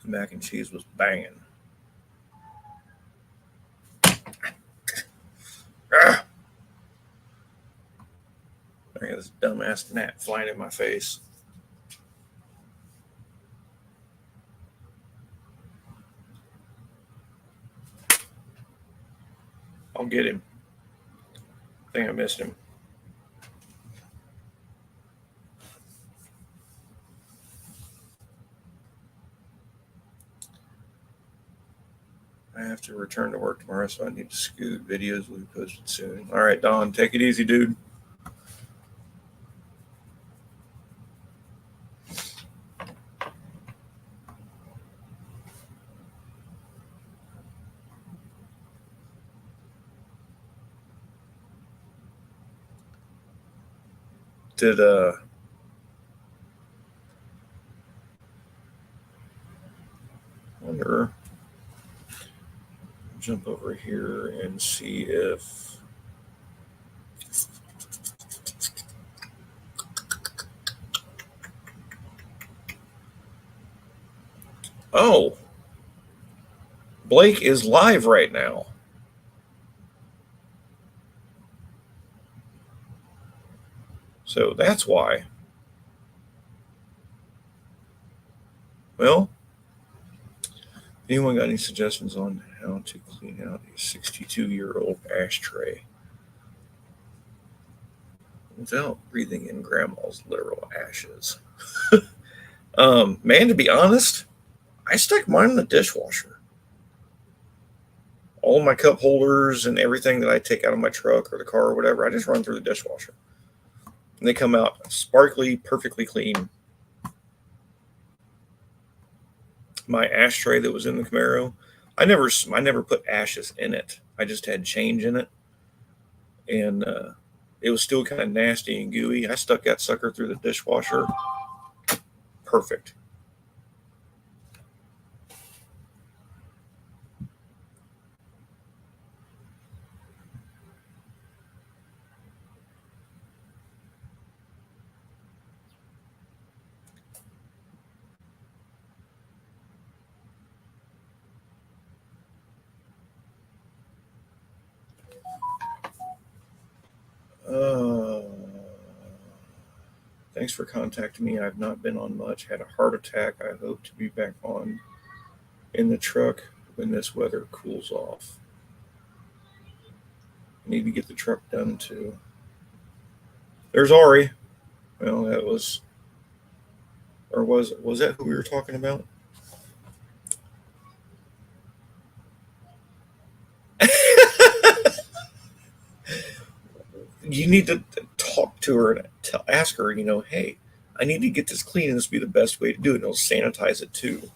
The mac and cheese was banging. Ah! I got this dumbass gnat flying in my face. I'll get him. I think I missed him. I have to return to work tomorrow, so I need to scoot. Videos will be posted soon. All right, Don, take it easy, dude. Did wonder, jump over here and see if Blake is live right now. So that's why. Well, anyone got any suggestions on how to clean out a 62-year-old ashtray without breathing in grandma's literal ashes? Man, to be honest, I stuck mine in the dishwasher. All my cup holders and everything that I take out of my truck or the car or whatever, I just run through the dishwasher. And they come out sparkly, perfectly clean. My ashtray that was in the Camaro, I never put ashes in it. I just had change in it. And it was still kind of nasty and gooey. I stuck that sucker through the dishwasher. Perfect. Thanks for contacting me. I've not been on much. Had a heart attack. I hope to be back on in the truck when this weather cools off. I need to get the truck done too. There's Ari. Well, that was, or was that who we were talking about? You need to talk to her and ask her, hey, I need to get this clean, and this will be the best way to do it. And it'll sanitize it too.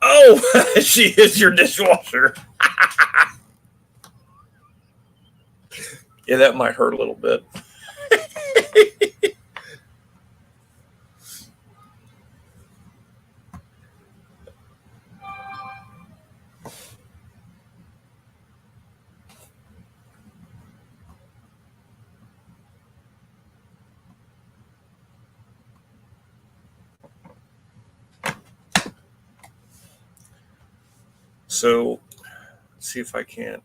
Oh, she is your dishwasher. Yeah, that might hurt a little bit. So, let's see if I can't.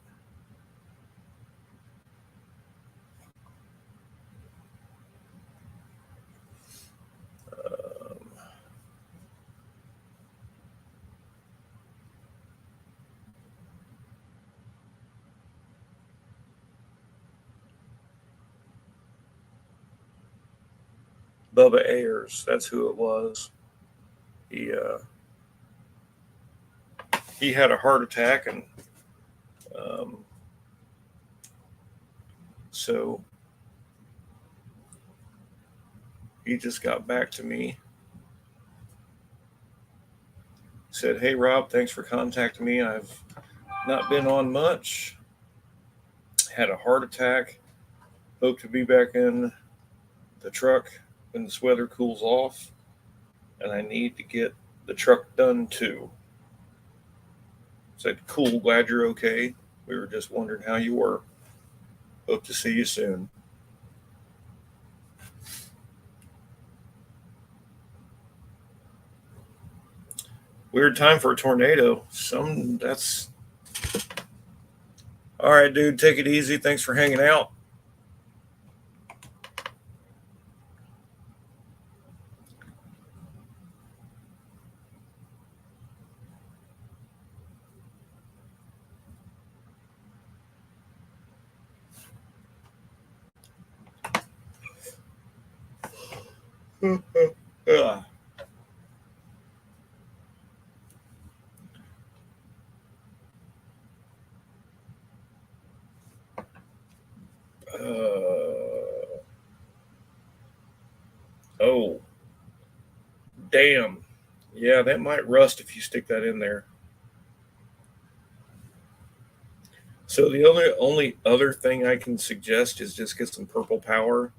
Bubba Ayers, that's who it was. He had a heart attack, and so he just got back to me. Said, "Hey Rob, thanks for contacting me. I've not been on much. Had a heart attack. Hope to be back in the truck when this weather cools off, and I need to get the truck done too." Said, "Cool, glad you're okay. We were just wondering how you were. Hope to see you soon." Weird time for a tornado. That's all right, dude. Take it easy. Thanks for hanging out. Ugh. Oh, damn. Yeah, that might rust if you stick that in there. So the only other thing I can suggest is just get some purple power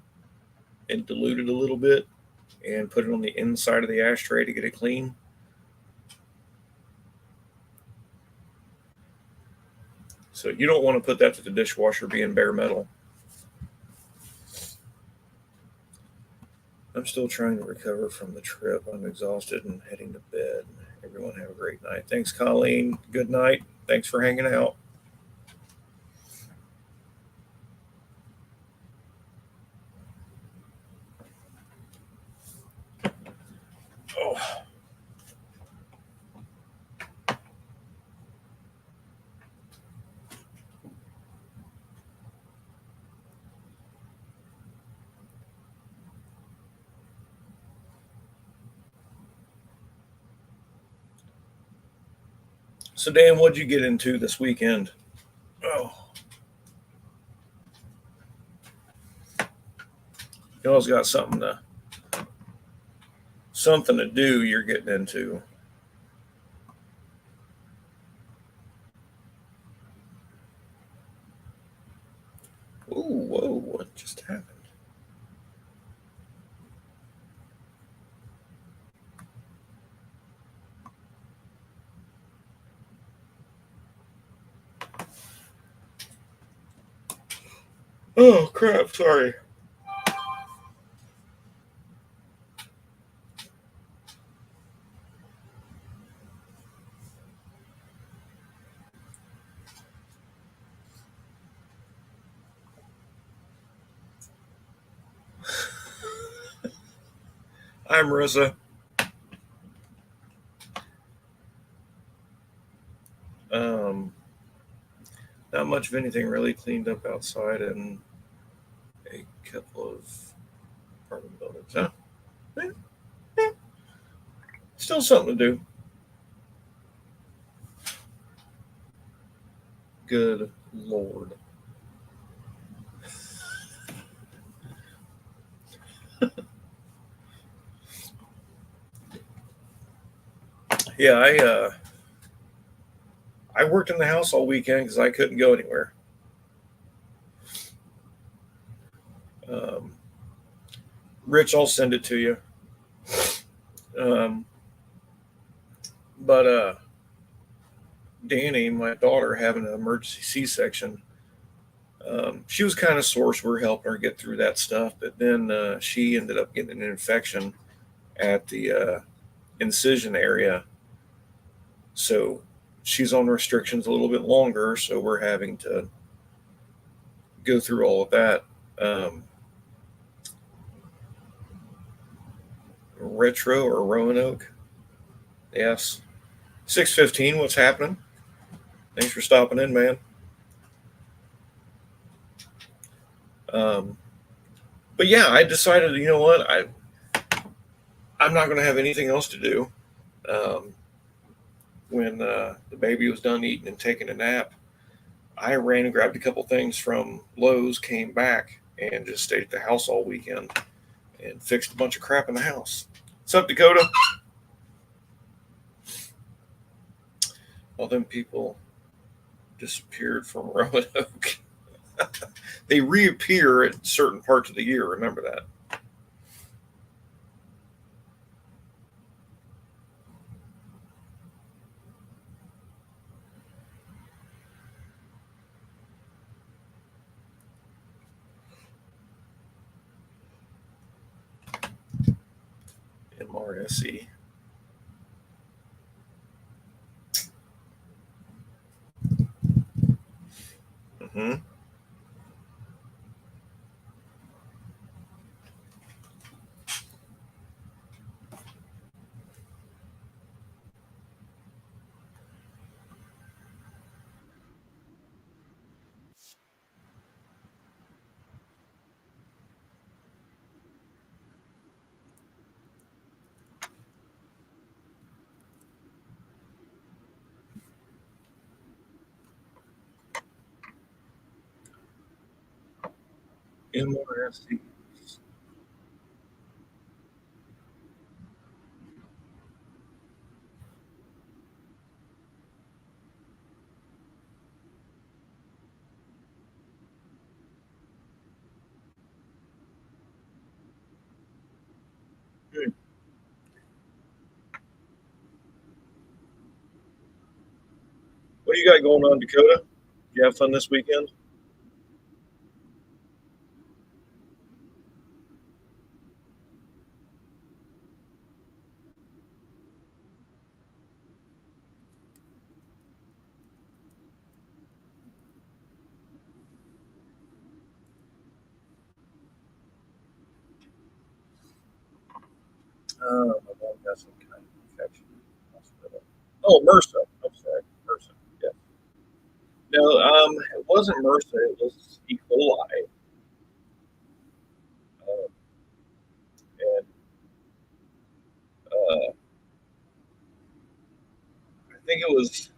and dilute it a little bit and put it on the inside of the ashtray to get it clean. So you don't want to put that to the dishwasher being bare metal. I'm still trying to recover from the trip. I'm exhausted and heading to bed. Everyone have a great night. Thanks, Colleen. Good night. Thanks for hanging out. Oh. So, Dan, what'd you get into this weekend? Oh. You always got something to do. You're getting into. Ooh, whoa! What just happened? Oh crap! Sorry. Hi, Marissa. Um, Not much of anything really cleaned up outside in a couple of apartment buildings. Huh? Eh, eh, Still something to do. Good Lord. Yeah, I worked in the house all weekend because I couldn't go anywhere. Um, Rich, I'll send it to you. Um, but Danny, my daughter, having an emergency C-section. She was kind of sore, so we're helping her get through that stuff. But then she ended up getting an infection at the incision area, so she's on restrictions a little bit longer. So we're having to go through all of that. Um, Retro or Roanoke? Yes. 6:15. What's happening? Thanks for stopping in, man. Um, but yeah, I decided, you know what, I'm not going to have anything else to do. Um, when the baby was done eating and taking a nap, I ran and grabbed a couple things from Lowe's, came back, and just stayed at the house all weekend and fixed a bunch of crap in the house. What's up, Dakota? All them people disappeared from Roanoke. They reappear at certain parts of the year. Remember that. MRSE. Mm-hmm. MRSE. What do you got going on, Dakota? Did you have fun this weekend? My mom got some kind of infection in the hospital. Oh, MRSA. I'm sorry, MRSA. Yeah. No, it wasn't MRSA. It was E. coli, uh, and I think it was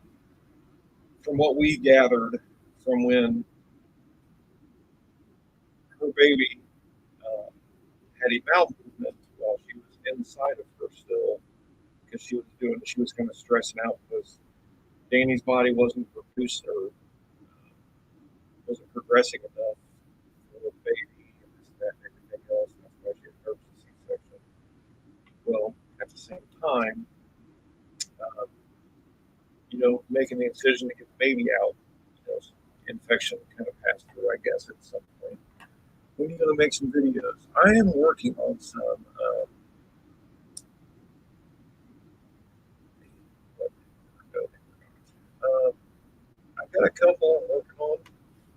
from what we gathered from when her baby uh, had a bowel movement while she was inside of her still because she was kind of stressing out because Danny's body wasn't producing or wasn't progressing enough for the baby and this, that, and everything else. And that's why she had nervous C-section. Well, at the same time, uh, making the incision to get the baby out, infection kind of passed through, I guess, at some point. When are you going to make some videos? I am working on some. Uh, I've got a couple I'm working on.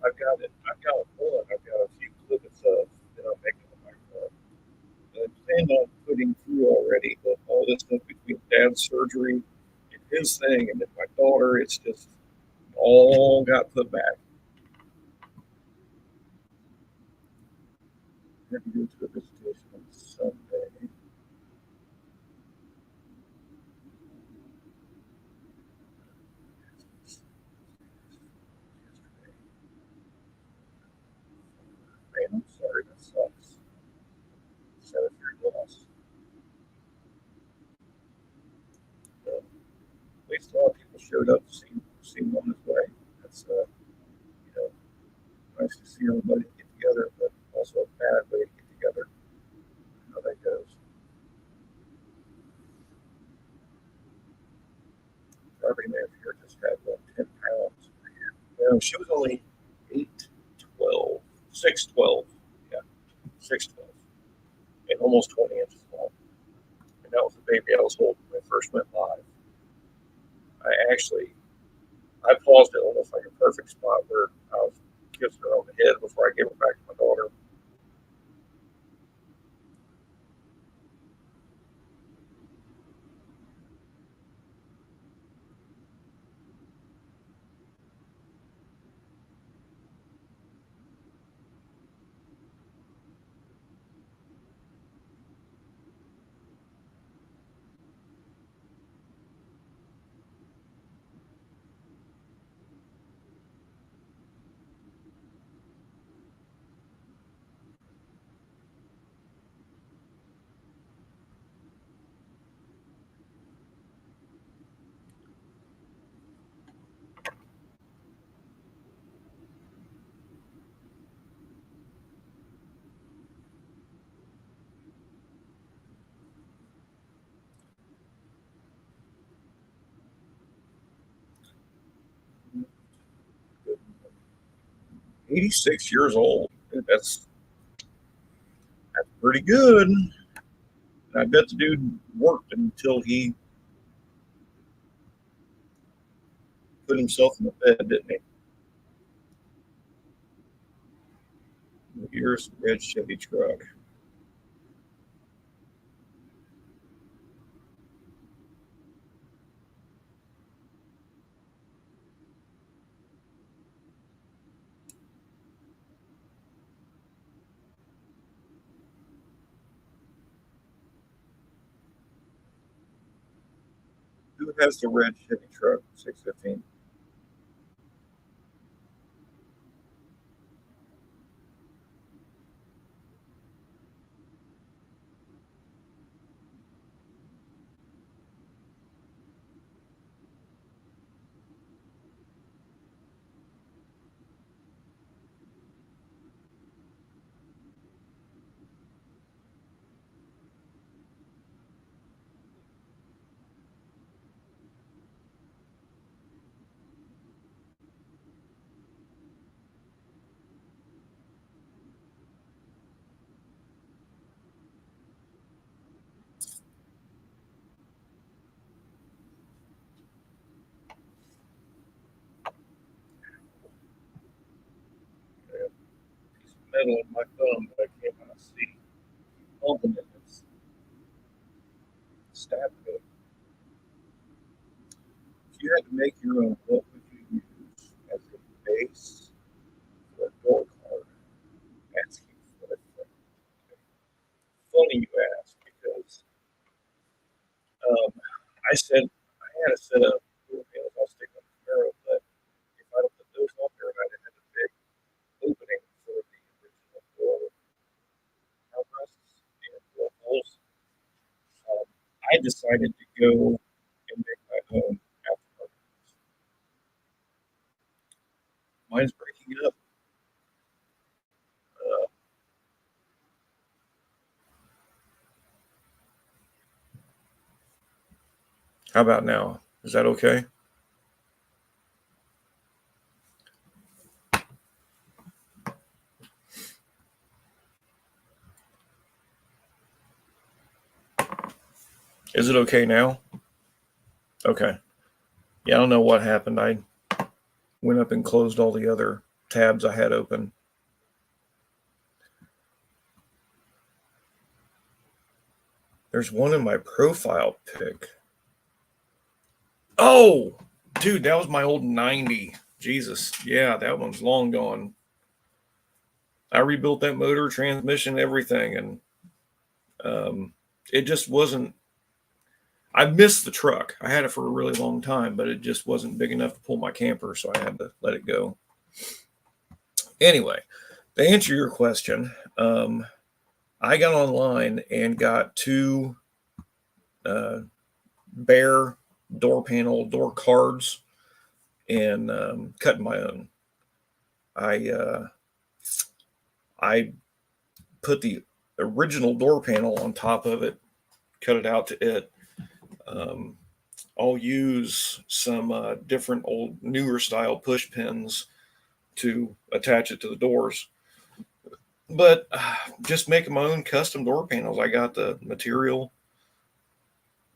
I've got it. I've got one. I've got a few clips of that I'm making on my phone. I planned on putting through already, but all this stuff between dad's surgery and his thing, and then my daughter, it's just all got put back. I have to go to a visitation on Sunday. Man, I'm sorry, that sucks. 7-3 loss. At least a lot of people showed up to see him on his way. That's you know nice to see everybody get together, but also a bad way to get together. How that goes. Property manager just had 10 pounds. No, she was only 8'12", 6'12", yeah, 6'12", and almost 20 inches long. And that was the baby I was holding when I first went live. I paused it almost like a perfect spot where I was kissing her on the head before I gave her back to my daughter. Mm-hmm. 86 years old. That's pretty good. And I bet the dude worked until he put himself in the bed, didn't he? Here's the red Chevy truck. Who has the red Chevy truck? 615. I have a piece of metal in my thumb that I cannot see. Open it. It's stabbing it. If you had to make your own, what would you use as a base for a door card? Asking for it. Funny you ask because um, I had a set of door nails I'll stick on the Camaro, but if I'd have put those on there, I'd have had a big opening for the original door armrests, decided to go and make my own aftermarket. Mine's breaking up. How about now? Is that okay? Is it okay now? Okay. Yeah, I don't know what happened. I went up and closed all the other tabs I had open. There's one in my profile pic. Oh, dude, that was my old 90. Jesus. Yeah, that one's long gone. I rebuilt that motor, transmission, everything, and it just wasn't. I missed the truck. I had it for a really long time, but it just wasn't big enough to pull my camper, so I had to let it go. Anyway, to answer your question, I got online and got two bare door panel door cards and cut my own. I put the original door panel on top of it, cut it out to it. I'll use some different old newer style push pins to attach it to the doors. But just making my own custom door panels. I got the material,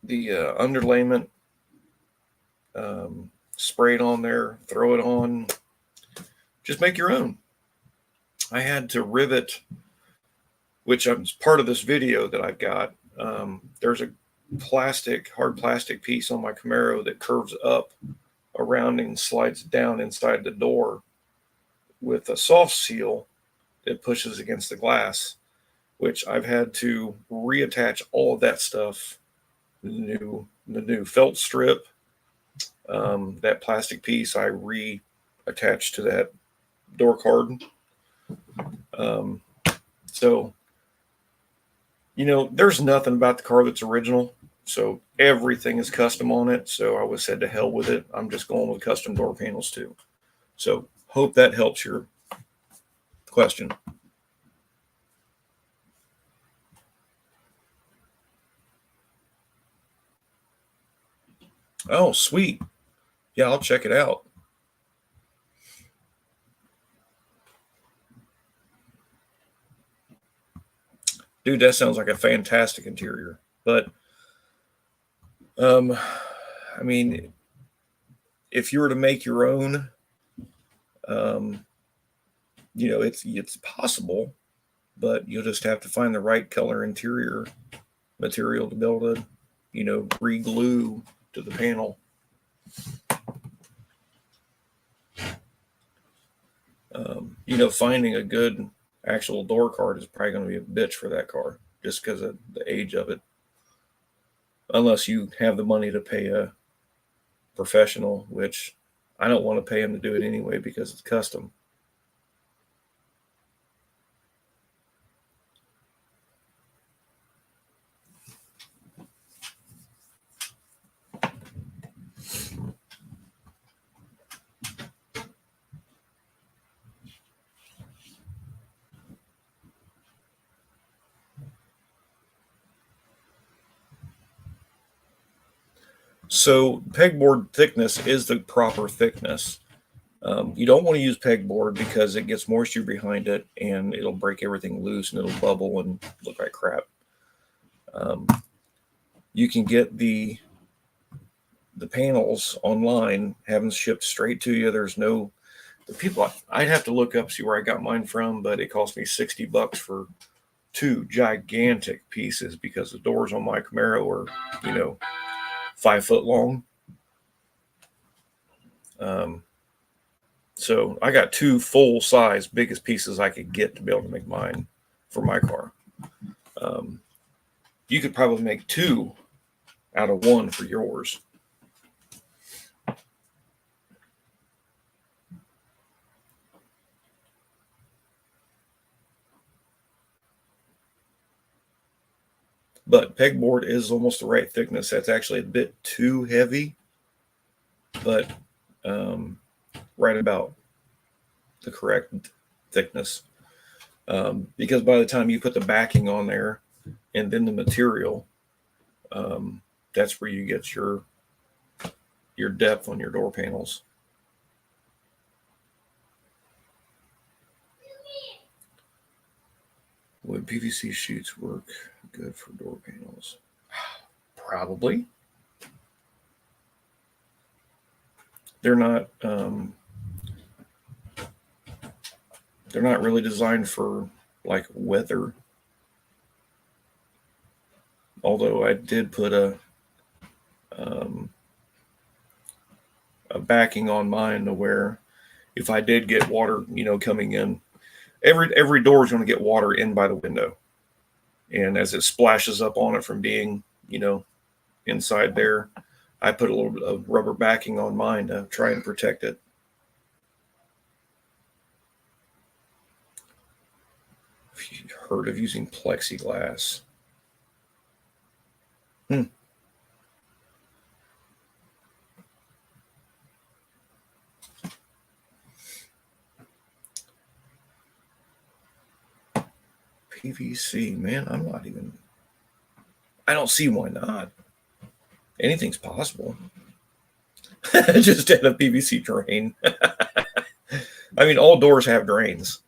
the underlayment, spray it on there, throw it on. Just make your own. I had to rivet, which is part of this video that I've got. There's a hard plastic piece on my Camaro that curves up around and slides down inside the door with a soft seal that pushes against the glass, which I've had to reattach all of that stuff. The new felt strip, that plastic piece I reattached to that door card. So, there's nothing about the car that's original. So everything is custom on it. So I was said to hell with it. I'm just going with custom door panels too. So hope that helps your question. Oh, sweet. Yeah, I'll check it out. Dude, that sounds like a fantastic interior. But I mean, if you were to make your own, it's possible, but you'll just have to find the right color interior material to be able to, re-glue to the panel. Finding a good actual door card is probably going to be a bitch for that car just because of the age of it. Unless you have the money to pay a professional, which I don't want to pay him to do it anyway because it's custom. So pegboard thickness is the proper thickness. You don't want to use pegboard because it gets moisture behind it and it'll break everything loose and it'll bubble and look like crap. You can get the panels online, have them shipped straight to you. There's no the people. I'd have to look up see where I got mine from, but it cost me $60 for two gigantic pieces because the doors on my Camaro are 5 foot long. So I got two full size, biggest pieces I could get to be able to make mine for my car. You could probably make two out of one for yours. But pegboard is almost the right thickness. That's actually a bit too heavy, but right about the correct thickness. Because by the time you put the backing on there and then the material, that's where you get your depth on your door panels. Would PVC sheets work good for door panels? Probably. They're not really designed for like weather. Although I did put a backing on mine to where if I did get water, coming in, every door is going to get water in by the window, and as it splashes up on it from being, inside there, I put a little bit of rubber backing on mine to try and protect it. Have you heard of using plexiglass? PVC, man, I don't see why not. Anything's possible. Just add a PVC drain. I mean, all doors have drains,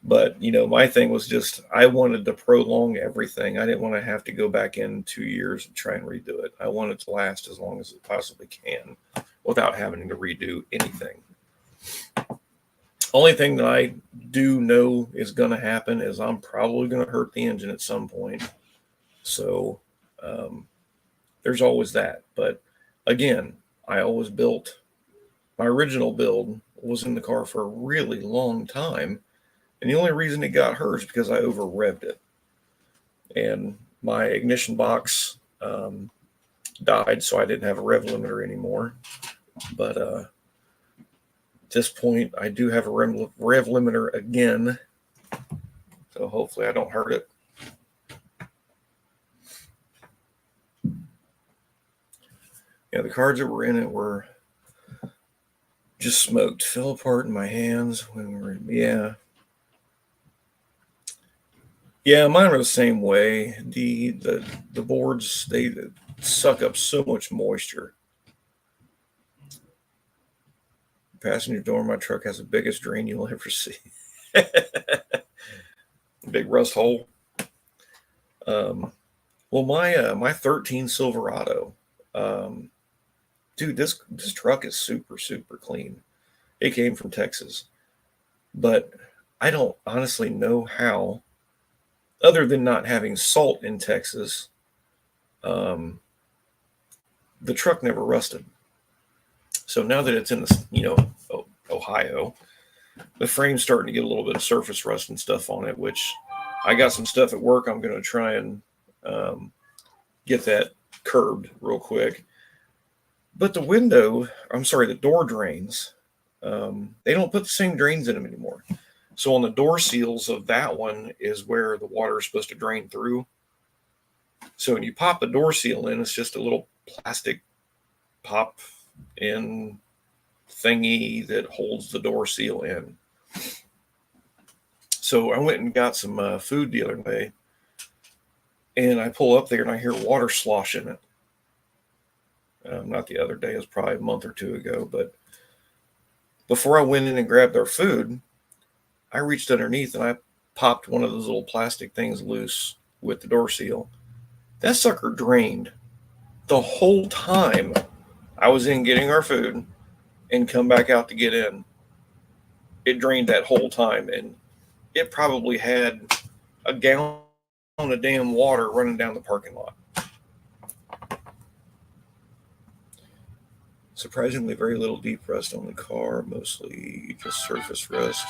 but my thing was just I wanted to prolong everything. I didn't want to have to go back in 2 years and try and redo it. I want it to last as long as it possibly can without having to redo anything. Only thing that I do know is going to happen is I'm probably going to hurt the engine at some point. So there's always that. But again, I always built, my original build was in the car for a really long time. And the only reason it got hurt is because I over revved it. And my ignition box died, so I didn't have a rev limiter anymore. But at this point, I do have a rev limiter again. So hopefully I don't hurt it. Yeah, the cards that were in it were just smoked, fell apart in my hands when we were, yeah, mine were the same way. The boards, they suck up so much moisture. Passenger door of my truck has the biggest drain you'll ever see. Big rust hole. Well, my 13 Silverado, dude, this truck is super, super clean. It came from Texas. But I don't honestly know how, other than not having salt in Texas, the truck never rusted. So now that it's in the, Ohio, the frame's starting to get a little bit of surface rust and stuff on it, which I got some stuff at work. I'm going to try and get that curbed real quick. But the door drains, they don't put the same drains in them anymore. So on the door seals of that one is where the water is supposed to drain through. So when you pop the door seal in, it's just a little plastic pop in thingy that holds the door seal in. So I went and got some food the other day, and I pull up there and I hear water slosh in it. Not the other day, it was probably a month or two ago, but before I went in and grabbed our food, I reached underneath and I popped one of those little plastic things loose with the door seal. That sucker drained the whole time I was in getting our food and come back out to get in. It drained that whole time, and it probably had a gallon of damn water running down the parking lot. Surprisingly, very little deep rust on the car, mostly just surface rust.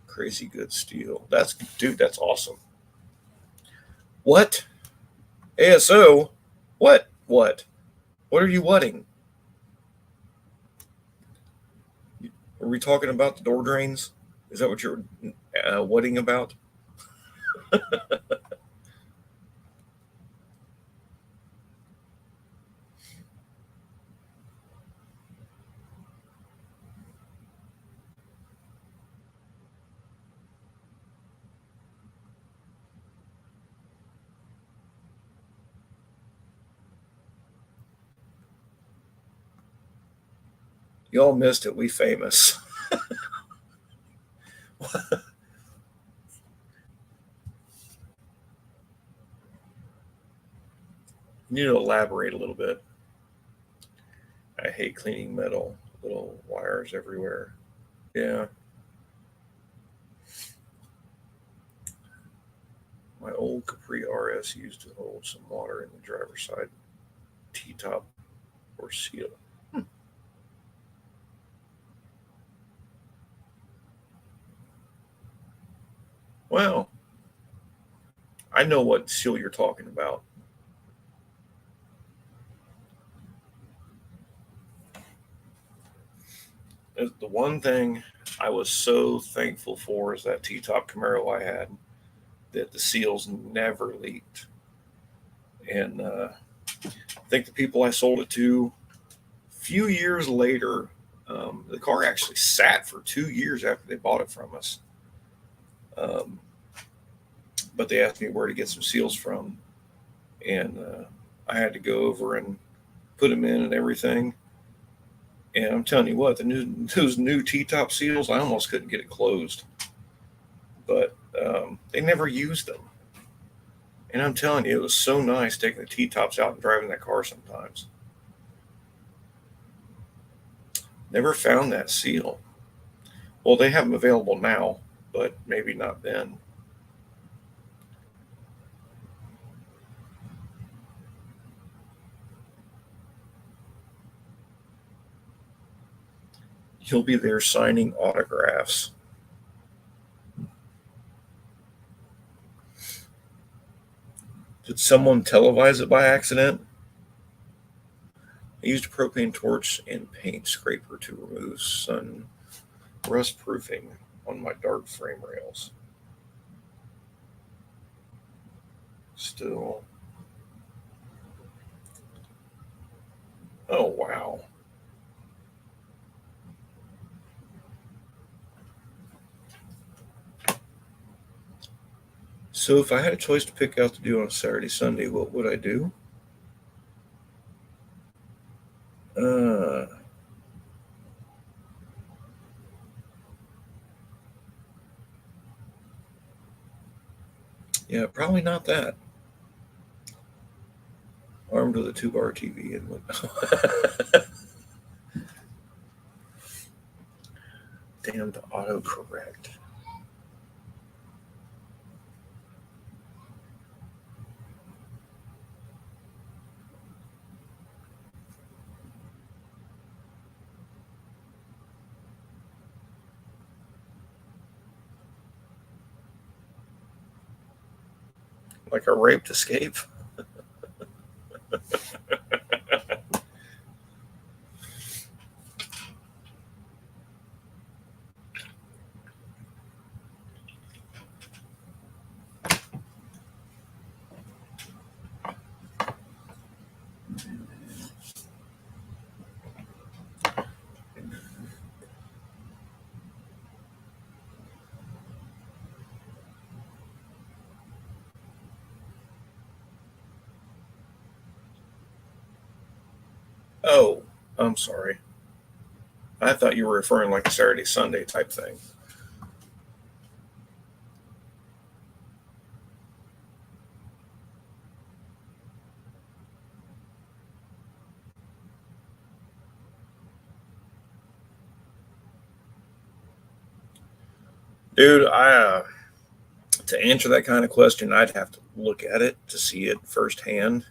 Crazy good steel. That's awesome. What? ASO? What? What are you whatting? Are we talking about the door drains? Is that what you're whatting about? Y'all missed it. We famous. You need to elaborate a little bit. I hate cleaning metal, little wires everywhere. Yeah. My old Capri RS used to hold some water in the driver's side T-top or seal. Well, I know what seal you're talking about. The one thing I was so thankful for is that T-top Camaro I had, that the seals never leaked. And I think the people I sold it to, a few years later, the car actually sat for 2 years after they bought it from us. Um, but they asked me where to get some seals from, and I had to go over and put them in and everything. And I'm telling you what, those new T-top seals, I almost couldn't get it closed. But they never used them. And I'm telling you, it was so nice taking the T-tops out and driving that car sometimes. Never found that seal. Well, they have them available now, but maybe not then. You'll be there signing autographs. Did someone televise it by accident? I used a propane torch and paint scraper to remove sun rust proofing on my dark frame rails. Still. Oh, wow. So, if I had a choice to pick out to do on a Saturday, Sunday, what would I do? Uh, yeah, probably not that. Armed with a 2-bar TV and damned autocorrect. Like a raped escape. Oh, I'm sorry. I thought you were referring like a Saturday, Sunday type thing. Dude, to answer that kind of question, I'd have to look at it to see it firsthand.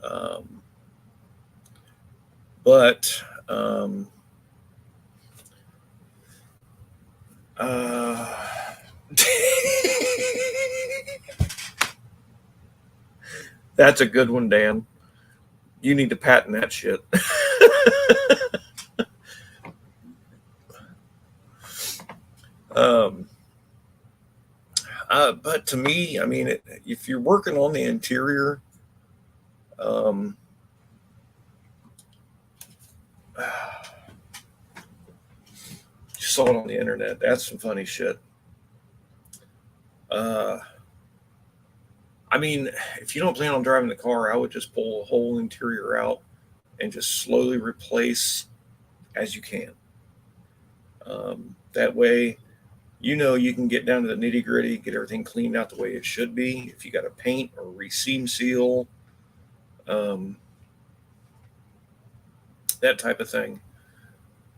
Um, but uh, that's a good one, Dan. You need to patent that shit. um, but to me, I mean, if you're working on the interior, um, you saw it on the internet. That's some funny shit. Uh, I mean, if you don't plan on driving the car, I would just pull the whole interior out and just slowly replace as you can. That way, you can get down to the nitty gritty, get everything cleaned out the way it should be. If you got to paint or reseam seal, that type of thing.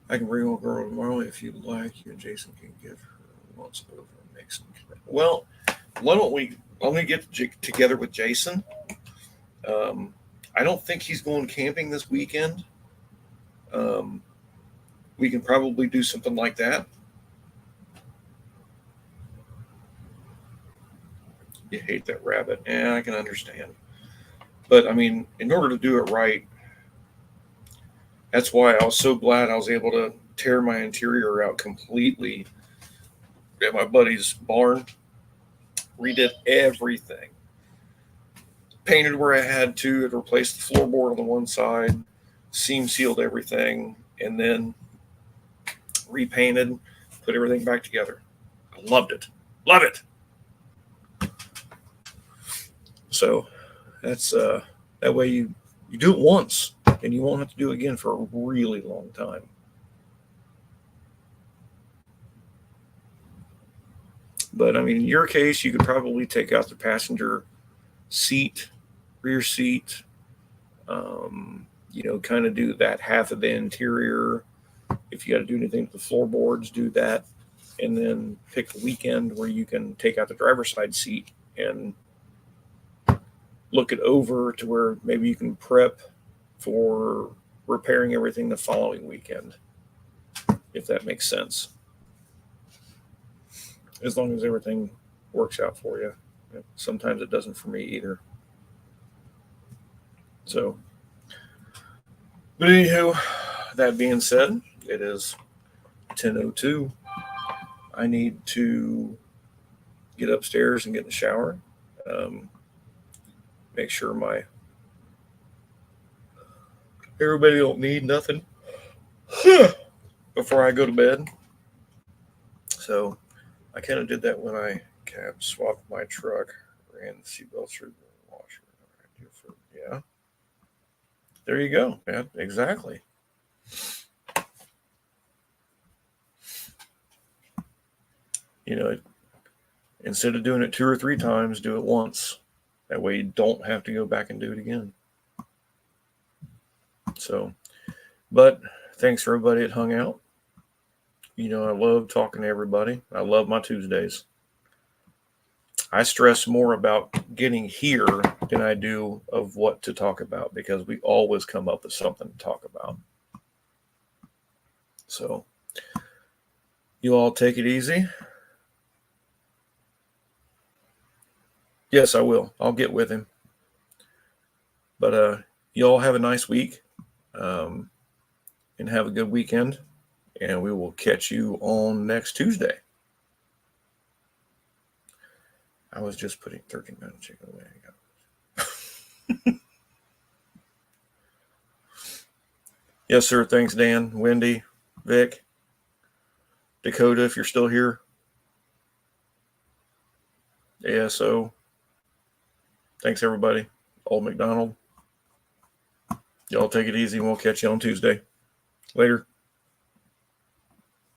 I can bring over girl tomorrow if you'd like. You and Jason can give her once over and make some. Well, why don't we? I'm going to get together with Jason. I don't think he's going camping this weekend. We can probably do something like that. You hate that rabbit. Yeah, I can understand. But I mean, in order to do it right, that's why I was so glad I was able to tear my interior out completely at my buddy's barn. Redid everything. Painted where I had to. It replaced the floorboard on the one side, seam sealed everything, and then repainted, put everything back together. I loved it. Love it. So that's that way you do it once and you won't have to do it again for a really long time. But I mean, in your case, you could probably take out the passenger seat, rear seat, kind of do that half of the interior. If you got to do anything with the floorboards, do that. And then pick a weekend where you can take out the driver's side seat and look it over to where maybe you can prep for repairing everything the following weekend, if that makes sense. As long as everything works out for you. Sometimes it doesn't for me either. So, but anywho, that being said, it is 10:02. I need to get upstairs and get in the shower. Make sure everybody don't need nothing before I go to bed. So I kind of did that when I cab swapped my truck, ran the seatbelt through the washer. Yeah. There you go. Yeah, exactly. Instead of doing it 2 or 3 times, do it once. That way you don't have to go back and do it again. So, but thanks for everybody that hung out. I love talking to everybody. I love my Tuesdays. I stress more about getting here than I do of what to talk about because we always come up with something to talk about. So, you all take it easy. Yes, I will. I'll get with him. But you all have a nice week and have a good weekend. And we will catch you on next Tuesday. I was just putting 13-pound chicken away. Yes, sir. Thanks, Dan, Wendy, Vic, Dakota, if you're still here. ASO. Thanks, everybody. Old McDonald. Y'all take it easy and we'll catch you on Tuesday. Later.